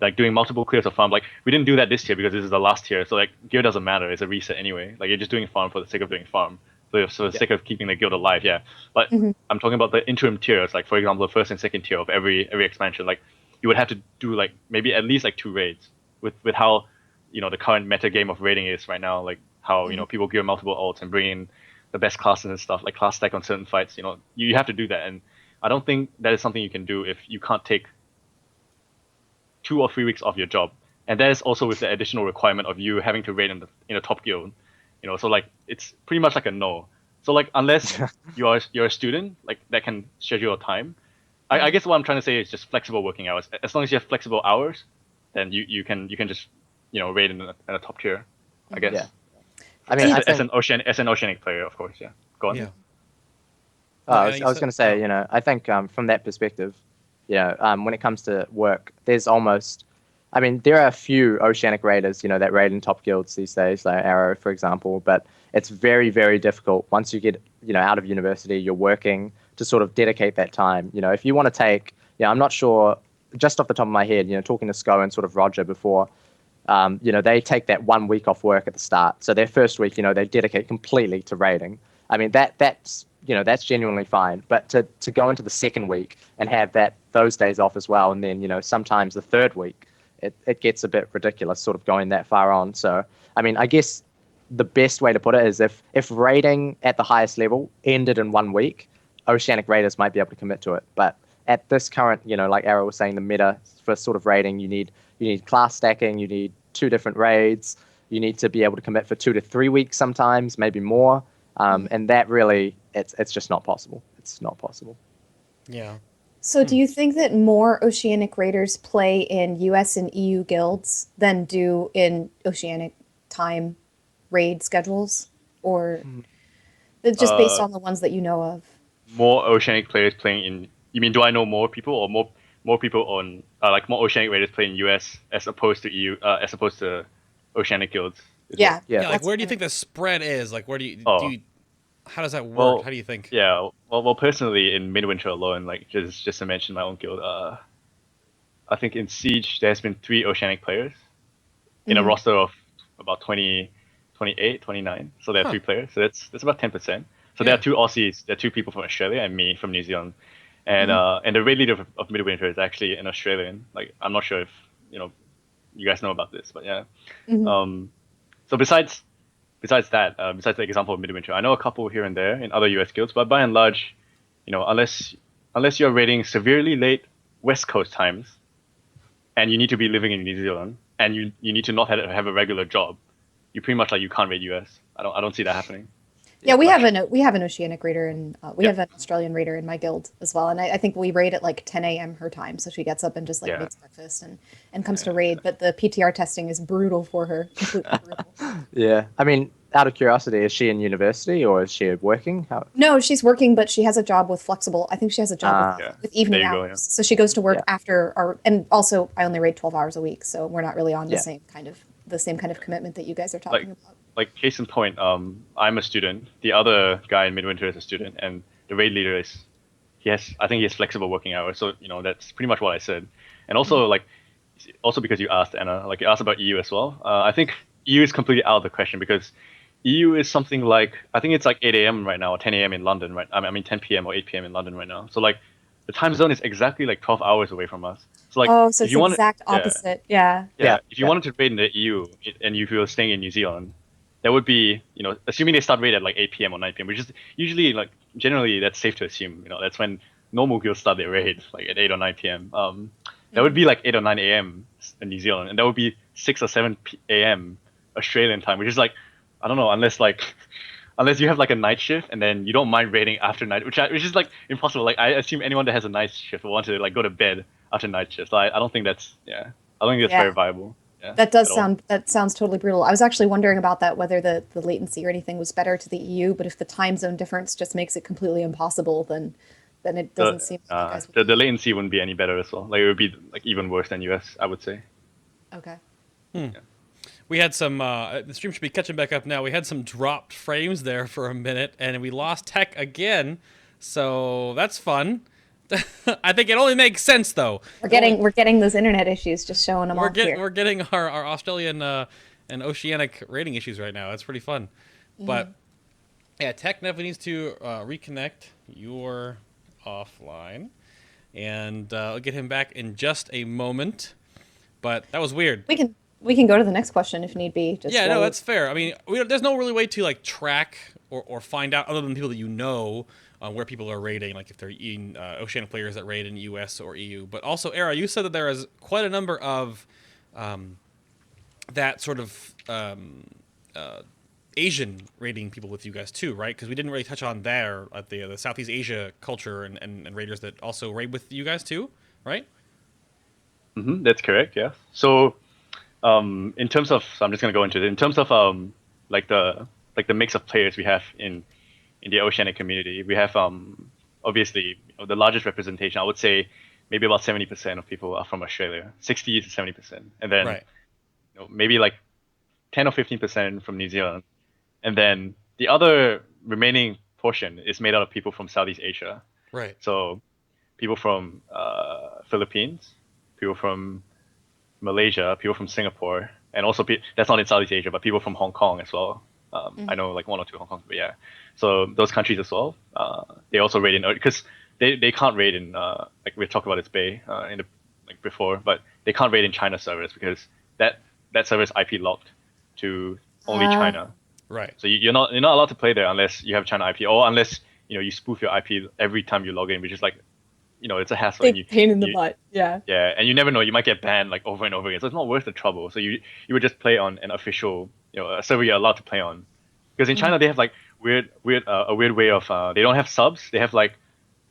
like doing multiple clears of farm. Like we didn't do that this tier because this is the last tier, so like gear doesn't matter. It's a reset anyway. Like you're just doing farm for the sake of doing farm. So for the sake of keeping the guild alive, yeah. But I'm talking about the interim tiers, like for example, the first and second tier of every expansion. Like you would have to do like maybe at least like 2 raids with how the current meta game of raiding is right now. Like how people gear multiple alts and bring in the best classes and stuff, like class stack on certain fights. You have to do that, and I don't think that is something you can do if you can't take 2 or 3 weeks off your job, and that is also with the additional requirement of you having to raid in a top guild. So like it's pretty much like a no. So like unless you're a student like that can schedule your time, I guess what I'm trying to say is just flexible working hours. As long as you have flexible hours, then you can just raid in a top tier, I guess. Yeah. I mean, as an Oceanic player, of course. Yeah. Go on. Yeah. I was going to say, I think from that perspective, when it comes to work, there's almost, I mean, there are a few Oceanic raiders, that raid in top guilds these days, like Arrow, for example, but it's very, very difficult once you get, out of university, you're working to sort of dedicate that time. If you want to take, I'm not sure, just off the top of my head, talking to Sco and sort of Roger before, they take that 1 week off work at the start. So their first week, they dedicate completely to raiding. I mean, that's genuinely fine. But to go into the second week and have those days off as well, and then, sometimes the third week, it gets a bit ridiculous sort of going that far on. So, I mean, I guess the best way to put it is if raiding at the highest level ended in 1 week, Oceanic raiders might be able to commit to it. But at this current, like Arrow was saying, the meta for sort of raiding, you need class stacking, you need 2 different raids, you need to be able to commit for 2 to 3 weeks sometimes, maybe more. And that really, it's just not possible. It's not possible. Yeah. So do you think that more Oceanic raiders play in US and EU guilds than do in Oceanic time raid schedules? Or just based on the ones that you know of? More Oceanic players playing in, you mean, do I know more people or more people on, like more Oceanic raiders playing US as opposed to EU, as opposed to Oceanic guilds? Yeah. Like where do you think the spread is? Like where do you how does that work? Well, how do you think? Yeah, well, personally, in Midwinter alone, like just to mention my own guild, I think in Siege there has been 3 Oceanic players in a roster of about 28, 29. So there are 3 players. So that's about 10%. So there are 2 Aussies, there are 2 people from Australia, and me from New Zealand. And and the raid leader of Midwinter is actually an Australian. Like I'm not sure if you guys know about this, but yeah. So besides that, besides the example of Midwinter, I know a couple here and there in other US guilds, but by and large, unless you're raiding severely late West Coast times, and you need to be living in New Zealand, and you need to not have a regular job, you pretty much you can't raid US. I don't see that happening. Yeah, we have an Oceanic raider and we have an Australian raider in my guild as well, and I think we raid at like 10 a.m. her time, so she gets up and just makes breakfast and comes to raid. But the PTR testing is brutal for her, completely brutal. Yeah, I mean, out of curiosity, is she in university or is she working? No, she's working, but she has a job with flexible. I think she has a job with evening hours, so she goes to work after our. And also, I only raid 12 hours a week, so we're not really on the same kind of commitment that you guys are talking about. Like case in point, I'm a student. The other guy in Midwinter is a student, and the raid leader I think he has flexible working hours. So that's pretty much what I said. And also also because you asked Anna, you asked about EU as well. I think EU is completely out of the question because EU is something like I think it's like 8 a.m. right now or 10 a.m. in London, right? I mean 10 p.m. or 8 p.m. in London right now. So the time zone is exactly 12 hours away from us. So so it's the exact opposite. Yeah. If you wanted to raid in the EU and if you were staying in New Zealand, that would be, assuming they start raid at 8 p.m. or 9 p.m., which is usually, generally that's safe to assume, that's when normal guilds start their raid, at 8 or 9 p.m. That would be 8 or 9 a.m. in New Zealand, and that would be 6 or 7 a.m. Australian time, which is I don't know, unless you have a night shift and then you don't mind raiding after night, which is impossible. I assume anyone that has a night shift will want to go to bed after night shift. So I don't think that's very viable. Yeah, that sounds totally brutal. I was actually wondering about that, whether the latency or anything was better to the EU, but if the time zone difference just makes it completely impossible, then it doesn't seem like you guys would. The latency wouldn't be any better as well. It would be even worse than US, I would say. Okay. Yeah. We had some, the stream should be catching back up now. We had some dropped frames there for a minute, and we lost tech again. So that's fun. I think it only makes sense, though. We're getting those internet issues, just showing them off here. We're getting our Australian and Oceanic rating issues right now. That's pretty fun. But, yeah, tech definitely needs to reconnect. You're offline. And I'll get him back in just a moment. But that was weird. We can go to the next question if need be. Yeah, no, that's fair. I mean, there's no really way to like track or find out, other than people that you know, where people are rating, like if they're Oceanic players that raid in US or EU. But also, Era, you said that there is quite a number of that sort of Asian raiding people with you guys too, right? Because we didn't really touch on there at the Southeast Asia culture and raiders that also raid with you guys too, right? That's correct. Yeah. So, in terms of, so I'm just gonna go into it. In terms of like the mix of players we have in the Oceanic community, we have obviously the largest representation. I would say maybe about 70% of people are from Australia, 60 to 70%, and then maybe like 10 or 15% from New Zealand. And then the other remaining portion is made out of people from Southeast Asia. Right. So people from Philippines, people from Malaysia, people from Singapore, and also that's not in Southeast Asia, but people from Hong Kong as well. I know like 1 or 2 Hong Kong, but yeah. So those countries as well, they also raid in, because they can't raid in like we talked about its Bay in the like before, but they can't raid in China servers because that server is IP locked to only China. Right. So you're not allowed to play there unless you have China IP, or unless you spoof your IP every time you log in, which is like it's a hassle. Big pain in the butt. Yeah. Yeah, and you never know, you might get banned like over and over again. So it's not worth the trouble. So you would just play on an official a server you're allowed to play on, because in China they have like a weird way of they don't have subs. They have like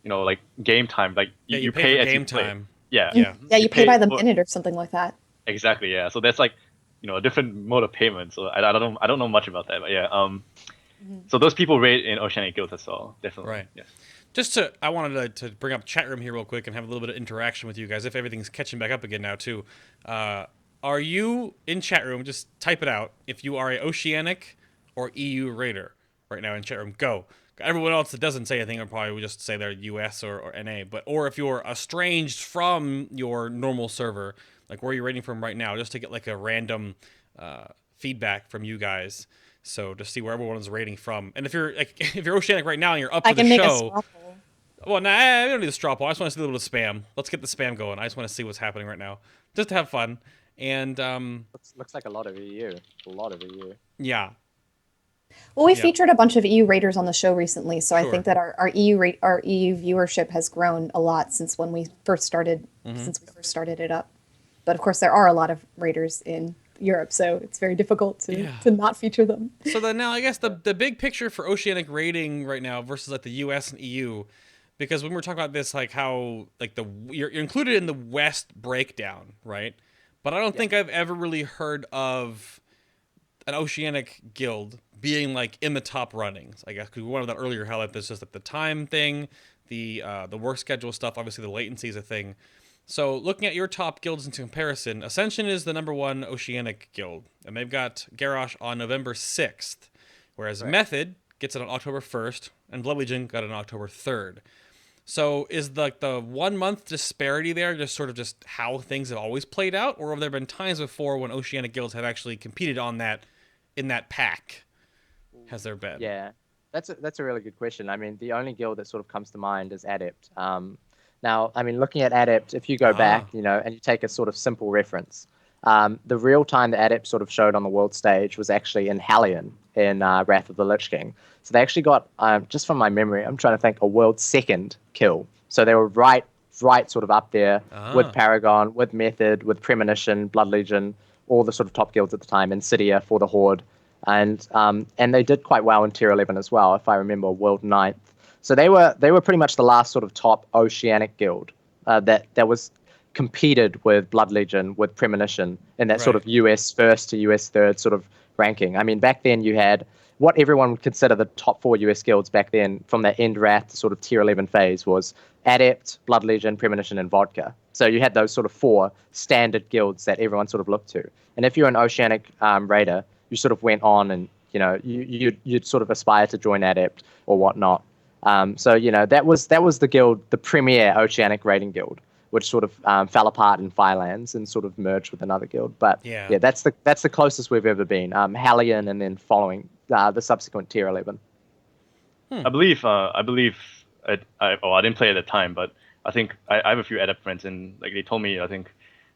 like game time. Like you pay as game you play. time. Yeah. Yeah, you pay by the minute or something like that. Exactly. Yeah. So that's like a different mode of payment. So I don't know much about that, but yeah. So those people raid in Oceanic guilds as well, definitely. Right. Yes. I wanted to bring up chat room here real quick and have a little bit of interaction with you guys, if everything's catching back up again now too. Are you in chat room? Just type it out. If you are a Oceanic or EU raider right now in chat room, go. Everyone else that doesn't say anything will probably just say they're US or NA. Or if you're estranged from your normal server, like where you're raiding from right now, just to get like a random feedback from you guys. So to see where everyone's rating from. And if you're Oceanic right now and you're up to the show. I can make a straw poll. Well, nah, we don't need a straw poll. I just want to see a little bit of spam. Let's get the spam going. I just want to see what's happening right now. Just to have fun. And looks like a lot of EU. A lot of EU. Yeah. Well, we featured a bunch of EU raiders on the show recently, so Sure. I think that our EU viewership has grown a lot since we first started it up. But of course, there are a lot of raiders in Europe, so it's very difficult to not feature them. So then now I guess the big picture for Oceanic raiding right now versus like the US and EU, because when we're talking about this, like how like you're included in the West breakdown, right? But I don't think I've ever really heard of an Oceanic guild being like in the top runnings, I guess, because we went over that earlier, how like there's just like the time thing, the work schedule stuff, obviously the latency is a thing. So looking at your top guilds in comparison, Ascension is the #1 Oceanic guild, and they've got Garrosh on November 6th, whereas Method gets it on October 1st, and Blood Legion got it on October 3rd. So is the 1 month disparity there just sort of just how things have always played out, or have there been times before when Oceanic guilds have actually competed on that in that pack? Has there been? Yeah, that's a really good question. I mean, the only guild that sort of comes to mind is Adept. Now, I mean, looking at Adept, if you go back, and you take a sort of simple reference, the real time that Adept sort of showed on the world stage was actually in Hellion in Wrath of the Lich King. So they actually got, just from my memory, I'm trying to think, a world second kill. So they were right sort of up there with Paragon, with Method, with Premonition, Blood Legion, all the sort of top guilds at the time, Insidia for the Horde. And they did quite well in Tier 11 as well, if I remember, world 9th. So they were pretty much the last sort of top Oceanic guild that was competed with Blood Legion, with Premonition, in that sort of US first to US third sort of ranking. I mean, back then you had what everyone would consider the top 4 US guilds back then from that End Wrath sort of Tier 11 phase was Adept, Blood Legion, Premonition, and Vodka. So you had those sort of 4 standard guilds that everyone sort of looked to. And if you're an Oceanic raider, you sort of went on and, you'd sort of aspire to join Adept or whatnot. So, that was the guild, the premier Oceanic raiding guild, which sort of fell apart in Firelands and sort of merged with another guild. But yeah, that's the closest we've ever been. Hellion, and then following the subsequent tier 11. I believe I didn't play at the time, but I think I have a few Adept friends, and like they told me, I think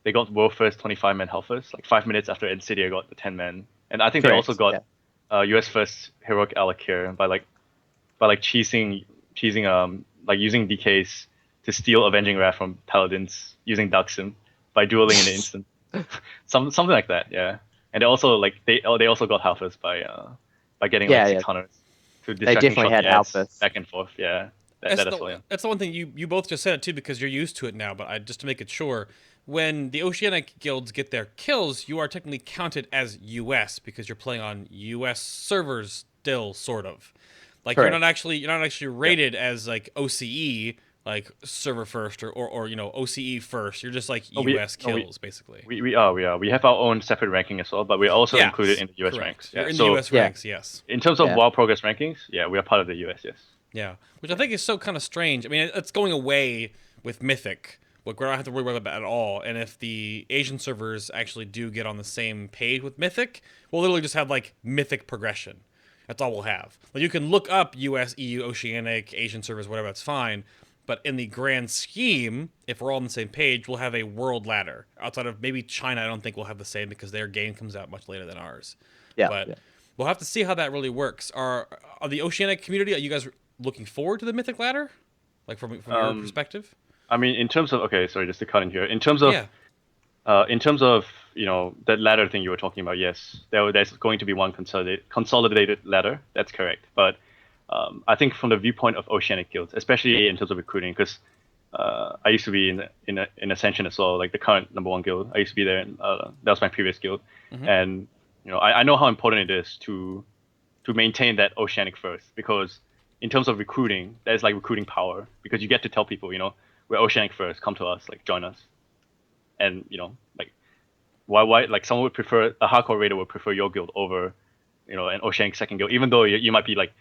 they got world first 25-man Hellfirst, like 5 minutes after Insidia got the 10-man, and I think they also got US first Heroic Alakir by cheesing like using DKs to steal Avenging Wrath from Paladins using Darksim by dueling in an instant, something like that, yeah. And they also they also got Hellfirst by getting 600 to they definitely had Hellfirst back and forth, yeah. That's the one thing you both just said it too, because you're used to it now. But just to make it sure, when the Oceanic guilds get their kills, you are technically counted as US because you're playing on US servers still, sort of. Like Correct. you're not actually rated as like OCE, like server first or OCE first. You're just like US kills basically. We have our own separate ranking as well, but we're also included in the US ranks. Yeah. You're in the US ranks, yes. In terms of WoW Progress rankings, we are part of the US, yes. Yeah, which I think is so kind of strange. I mean, it's going away with Mythic. Like, we don't have to worry about that at all. And if the Asian servers actually do get on the same page with Mythic, we'll literally just have, like, Mythic progression. That's all we'll have. Like, you can look up US, EU, Oceanic, Asian servers, whatever, that's fine. But in the grand scheme, if we're all on the same page, we'll have a world ladder. Outside of maybe China, I don't think we'll have the same because their game comes out much later than ours. But we'll have to see how that really works. Are the Oceanic community, are you guys looking forward to the Mythic ladder, like from your perspective? I mean, in terms of just to cut in here. In terms of that ladder thing you were talking about, yes, there's going to be one consolidated ladder. That's correct. But I think from the viewpoint of Oceanic guilds, especially in terms of recruiting, because I used to be in Ascension as well, like the current #1 guild. I used to be there, and that was my previous guild, and I know how important it is to maintain that Oceanic first, because in terms of recruiting, there's like recruiting power, because you get to tell people, we're Oceanic first, come to us, like join us. And like why like someone would prefer, a hardcore raider would prefer your guild over an Oceanic second guild, even though you might be like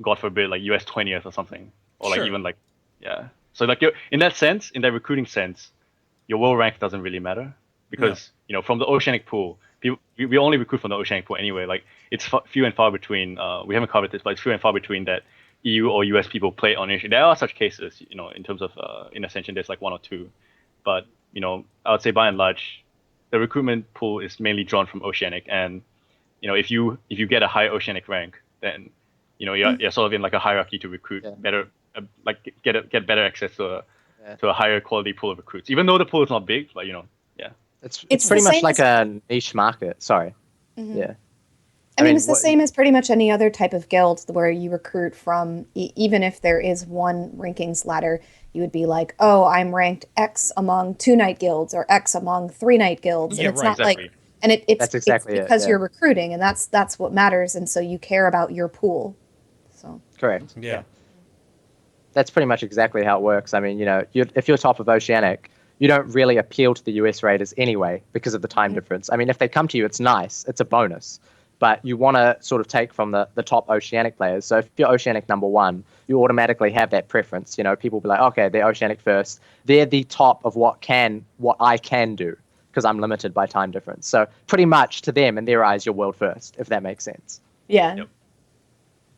God forbid, like US 20th or something, or like even like so like in that sense, in that recruiting sense, your world rank doesn't really matter, because from the Oceanic pool, we only recruit from the Oceanic pool anyway. Like it's few and far between. We haven't covered this, but it's few and far between that EU or US people play on Oceanic. There are such cases, in terms of in Ascension, there's like 1 or 2, but I would say by and large, the recruitment pool is mainly drawn from Oceanic, and if you get a high Oceanic rank, then you're sort of in like a hierarchy to recruit better, like get better access to a higher quality pool of recruits. Even though the pool is not big, but it's pretty much like a niche market. Sorry. Yeah. I mean, it's the same as pretty much any other type of guild where you recruit from, even if there is one rankings ladder, you would be like, oh, I'm ranked X among 2-night guilds or X among 3-night guilds. And it's not exactly. It's because you're recruiting, and that's what matters. And so you care about your pool. So correct. Yeah. That's pretty much exactly how it works. I mean, if you're top of Oceanic, you don't really appeal to the US raiders anyway because of the time difference. I mean, if they come to you, it's nice. It's a bonus. But you want to sort of take from the top Oceanic players. So if you're Oceanic #1, you automatically have that preference. People will be like, okay, they're Oceanic first. They're the top of what I can do, because I'm limited by time difference. So pretty much to them, in their eyes, you're world first, if that makes sense. Yeah. Yep.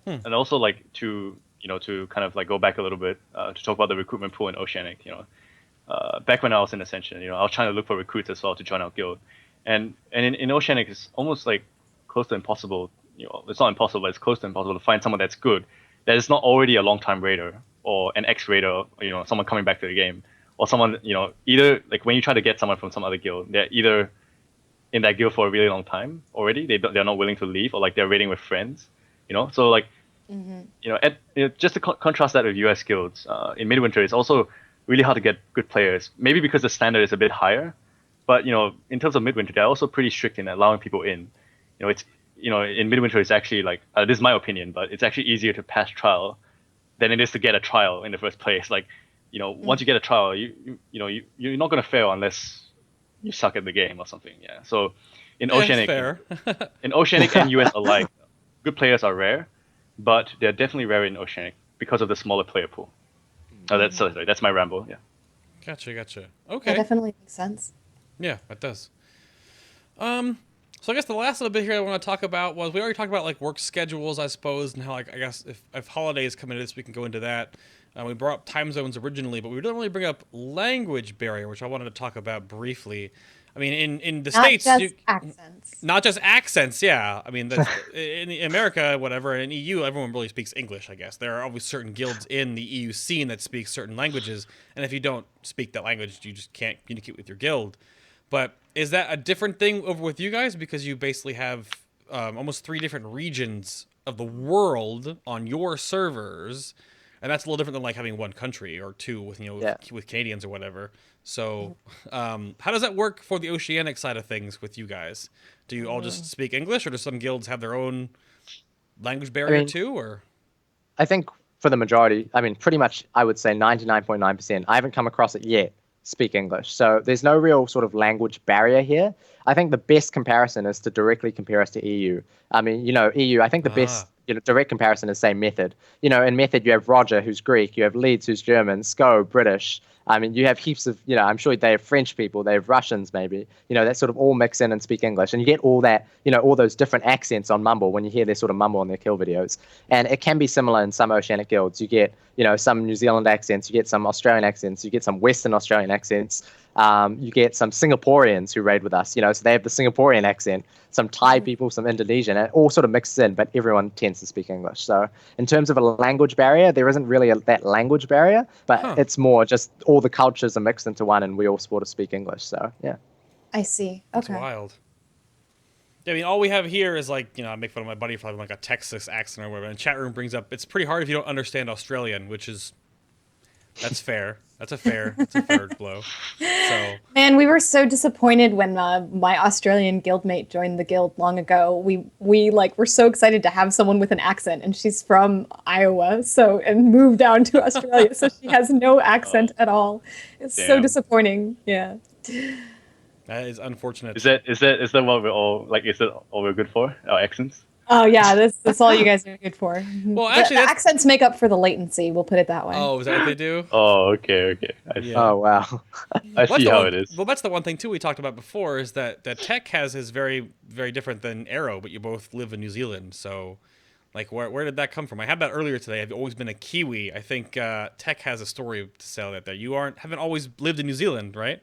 And also like to kind of like go back a little bit to talk about the recruitment pool in Oceanic. Back when I was in Ascension, I was trying to look for recruits as well to join our guild, and in Oceanic it's almost like close to impossible. It's not impossible, but it's close to impossible to find someone that's good, that is not already a long-time raider or an ex-raider, someone coming back to the game, or someone either like when you try to get someone from some other guild, they're either in that guild for a really long time already, they're not willing to leave, or like they're raiding with friends, so like just to contrast that with US guilds, in Midwinter it's also really hard to get good players, maybe because the standard is a bit higher, but in terms of Midwinter, they're also pretty strict in allowing people in. It's in Midwinter it's actually like this is my opinion, but it's actually easier to pass trial than it is to get a trial in the first place. Like once you get a trial, you're not gonna fail unless you suck at the game or something. Yeah. So in Oceanic, fair. in Oceanic and US alike, good players are rare, but they're definitely rare in Oceanic because of the smaller player pool. Oh, that's my ramble. Yeah. Gotcha. That Okay. definitely makes sense. Yeah, that does. So I guess the last little bit here I want to talk about was we already talked about like work schedules, I suppose, and how like I guess if holidays come into this, we can go into that. We brought up time zones originally, but we didn't really bring up language barrier, which I wanted to talk about briefly. I mean, in the States, Not just accents. not just accents, yeah. I mean, that's, in America, whatever, in EU, everyone really speaks English, I guess. There are always certain guilds in the EU scene that speak certain languages, and if you don't speak that language, you just can't communicate with your guild. But is that a different thing over with you guys? Because you basically have almost 3 different regions of the world on your servers, and that's a little different than like having one country or 2 with with Canadians or whatever. So how does that work for the Oceanic side of things with you guys? Do you all just speak English, or do some guilds have their own language barrier too? Or I think for the majority, I mean, pretty much, I would say 99.9%. I haven't come across it yet. Speak English. So there's no real sort of language barrier here. I think the best comparison is to directly compare us to EU. I mean, EU, I think the best direct comparison is, say, Method. In Method, you have Roger, who's Greek. You have Leeds, who's German. Sko, British. I mean, you have heaps of, I'm sure they have French people. They have Russians, maybe. That sort of all mix in and speak English. And you get all that, all those different accents on Mumble when you hear their sort of mumble on their kill videos. And it can be similar in some Oceanic guilds. You get, some New Zealand accents. You get some Australian accents. You get some Western Australian accents. You get some Singaporeans who raid with us, so they have the Singaporean accent, some Thai people, some Indonesian, and it all sort of mixes in, but everyone tends to speak English. So in terms of a language barrier, there isn't really that language barrier, but it's more just all the cultures are mixed into one and we all sort of speak English. So, yeah. I see. Okay. That's wild. Yeah, I mean, all we have here is like, I make fun of my buddy for having like a Texas accent or whatever, and chat room brings up, it's pretty hard if you don't understand Australian, that's fair. That's a fair blow. So, man, we were so disappointed when my Australian guildmate joined the guild long ago. We were so excited to have someone with an accent, and she's from Iowa, and moved down to Australia, so she has no accent at all. It's so disappointing. Yeah. That is unfortunate. Is that what we're all like? Is that all we're good for? Our accents? Oh yeah, that's all you guys are good for. Well, actually, the accents make up for the latency. We'll put it that way. Oh, is that what they do? Oh, okay. I see. Oh, wow. I see how it is. Well, that's the one thing too we talked about before is that Tech is very, very different than Arrow, but you both live in New Zealand. So, like, where did that come from? I had that earlier today. I've always been a Kiwi. I think Tech has a story to sell that there. You haven't always lived in New Zealand, right?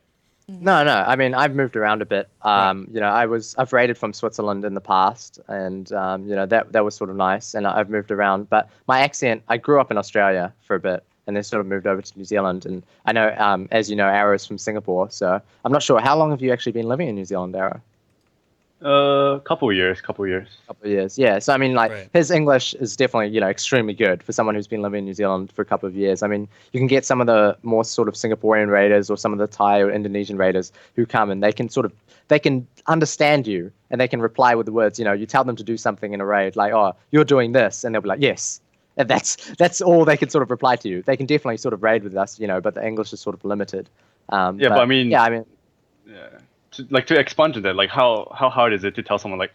No. I mean, I've moved around a bit. I've raided from Switzerland in the past, and that was sort of nice. And I've moved around, but my accent, I grew up in Australia for a bit, and then sort of moved over to New Zealand. And I know, as you know, Arrow's from Singapore, so I'm not sure. How long have you actually been living in New Zealand, Arrow? Couple of years. Couple of years, yeah. So I mean, his English is definitely, extremely good for someone who's been living in New Zealand for a couple of years. I mean, you can get some of the more sort of Singaporean raiders or some of the Thai or Indonesian raiders who come and they can understand you and they can reply with the words. You tell them to do something in a raid, like, "Oh, you're doing this," and they'll be like, "Yes." And that's all they can sort of reply to you. They can definitely sort of raid with us, but the English is sort of limited. To expand on that, like how hard is it to tell someone like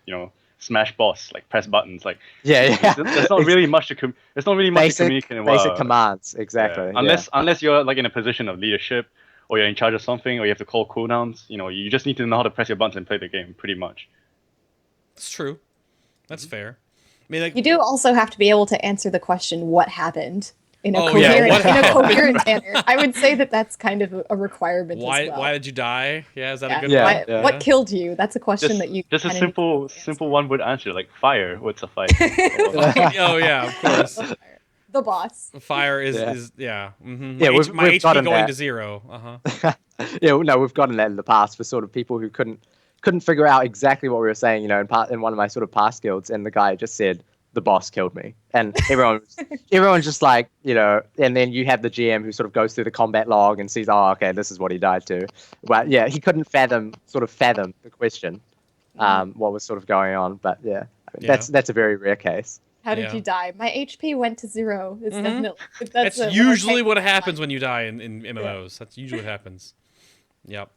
smash boss, like press buttons, like there's not really much to communicate in basic commands, exactly. Yeah. Unless you're like in a position of leadership or you're in charge of something or you have to call cooldowns, you just need to know how to press your buttons and play the game pretty much. It's true. That's fair. I mean, you do also have to be able to answer the question, what happened? In a coherent manner. I would say that's kind of a requirement as well. Why did you die? Yeah, is that a good one? What killed you? That's a question that you just a simple one word answer, like fire. What's a fire? Oh yeah, of course. The boss. Fire is yeah. Mm-hmm. Yeah, my we've HP going to 0. We've gotten that in the past for sort of people who couldn't figure out exactly what we were saying, in one of my sort of past guilds, and the guy just said, "The boss killed me," and everyone's just like, and then you have the GM who sort of goes through the combat log and sees, oh, okay, this is what he died to. But yeah, he couldn't fathom the question, what was sort of going on. But that's a very rare case. How did you die? My HP went to 0. It's definitely That's usually what happens when you die in MMOs. Yeah. That's usually what happens. Yep.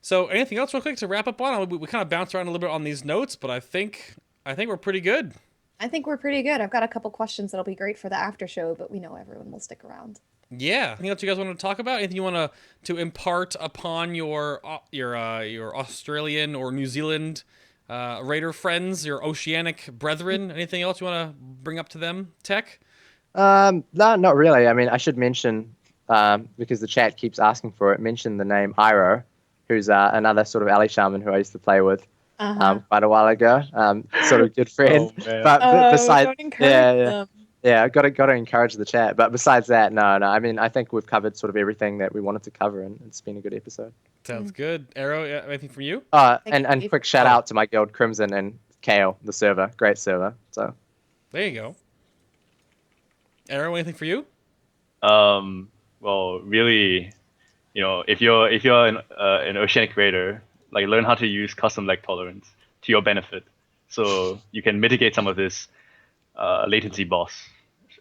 So anything else real quick to wrap up on? We kind of bounced around a little bit on these notes, but I think we're pretty good. I think we're pretty good. I've got a couple questions that'll be great for the after show, but we know everyone will stick around. Yeah. Anything else you guys want to talk about? Anything you want to impart upon your Australian or New Zealand Raider friends, your Oceanic brethren? Anything else you want to bring up to them, Tech? No, not really. I mean, I should mention, because the chat keeps asking for it, mention the name Iro, who's another sort of alley shaman who I used to play with quite a while ago. Sort of good friend. But besides, don't encourage them. Yeah, got to encourage the chat. But besides that, no. I mean, I think we've covered sort of everything that we wanted to cover, and it's been a good episode. Sounds good. Arrow, anything from you? And quick shout out to my guild Crimson and Kale, the server. Great server. So there you go. Arrow, anything for you? Well, really, if you're an Oceanic Raider, like learn how to use custom lag tolerance to your benefit, so you can mitigate some of this latency boss,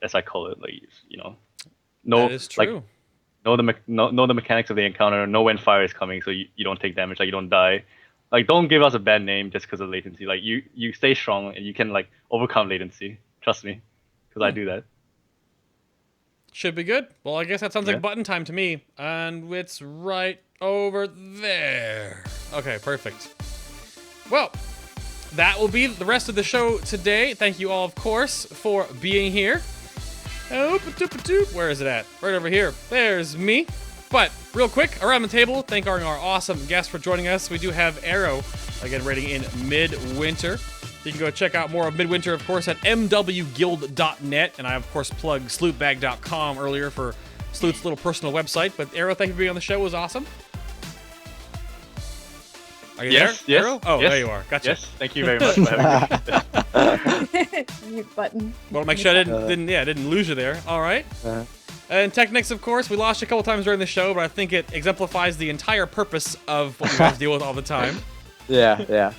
as I call it. Like that is true. Know the mechanics of the encounter, know when fire is coming, so you don't take damage, like you don't die. Like, don't give us a bad name just because of latency. Like, you stay strong and you can like overcome latency. Trust me, because I do that. Should be good. Well, I guess that sounds like button time to me, and it's right over there. Okay, perfect. Well, that will be the rest of the show today. Thank you all, of course, for being here. Where is it at? Right over here. There's me. But real quick, around the table, thank our awesome guests for joining us. We do have Arrow, again, rating in Midwinter. You can go check out more of Midwinter, of course, at mwguild.net. And I, of course, plugged sleuthbag.com earlier for Sleuth's little personal website. But Arrow, thank you for being on the show. It was awesome. Are you there, Arrow? Oh, yes, there you are. Gotcha. Yes, thank you very much for having me. Mute button. Well, make sure I didn't lose you there. All right. And Tekniqz, of course, we lost you a couple times during the show, but I think it exemplifies the entire purpose of what you guys deal with all the time. Yeah.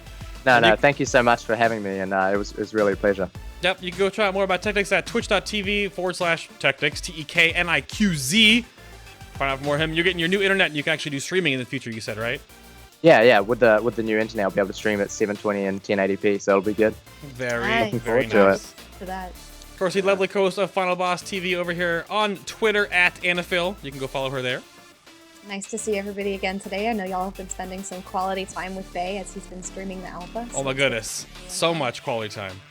No, thank you so much for having me, and it was really a pleasure. Yep, you can go try out more about Tekniqz at twitch.tv/Tekniqz, TEKNIQZ. Find out more of him. You're getting your new internet, and you can actually do streaming in the future, you said, right? Yeah. With the new internet, I'll be able to stream at 720 and 1080p, so it'll be good. Very forward nice. to it. For that. Of course, the lovely host of FinalBossTV over here on Twitter at Anaphil. You can go follow her there. Nice to see everybody again today. I know y'all have been spending some quality time with Bay as he's been streaming the alpha. Oh my goodness. So much quality time.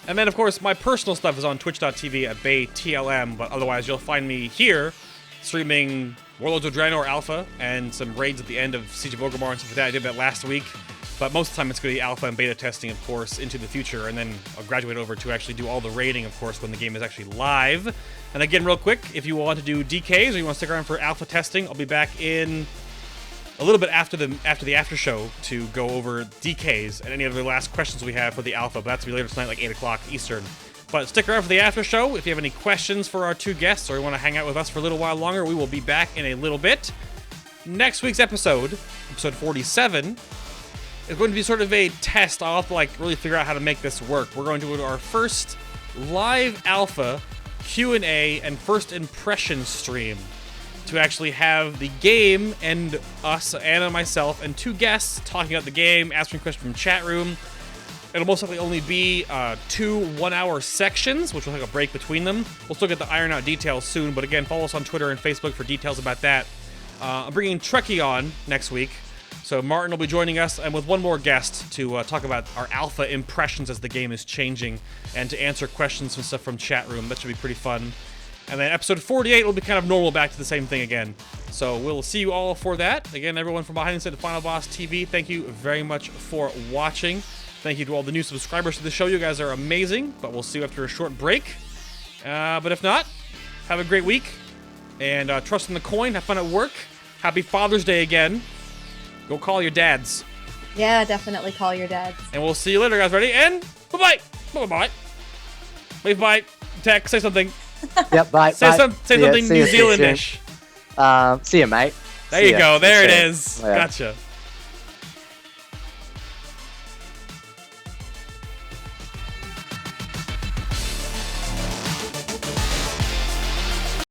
And then, of course, my personal stuff is on twitch.tv at BayTLM, but otherwise you'll find me here streaming Warlords of Draenor Alpha and some raids at the end of Siege of Orgrimmar and stuff like that. I did that last week. But most of the time it's going to be alpha and beta testing, of course, into the future. And then I'll graduate over to actually do all the raiding, of course, when the game is actually live. And again, real quick, if you want to do DKs or you want to stick around for alpha testing, I'll be back in a little bit after the after show to go over DKs and any of the last questions we have for the alpha. But that's going to be later tonight, like 8 o'clock Eastern. But stick around for the after show. If you have any questions for our two guests or you want to hang out with us for a little while longer, we will be back in a little bit. Next week's episode 47, is going to be sort of a test. I'll have to really figure out how to make this work. We're going to do our first live alpha Q&A and first impression stream to actually have the game and us, Anna, myself, and two guests talking about the game, answering questions from chat room. It'll most likely only be 2 one-hour sections, which will take a break between them. We'll still get the iron out details soon, but again, follow us on Twitter and Facebook for details about that. I'm bringing Trekkie on next week. So Martin will be joining us, and with one more guest to talk about our alpha impressions as the game is changing, and to answer questions and stuff from chat room. That should be pretty fun. And then episode 48 will be kind of normal, back to the same thing again. So we'll see you all for that. Again, everyone from behind the scenes at FinalBossTV, thank you very much for watching. Thank you to all the new subscribers to the show. You guys are amazing, but we'll see you after a short break. But if not, have a great week, and trust in the coin. Have fun at work. Happy Father's Day again. Go call your dads. Yeah, definitely call your dads. And we'll see you later, guys. Ready? And bye-bye. Bye-bye. Wave bye. Tech, say something. Yep, bye. Say bye. something New Zealandish. See you, mate. There you go. There it is. Yeah. Gotcha.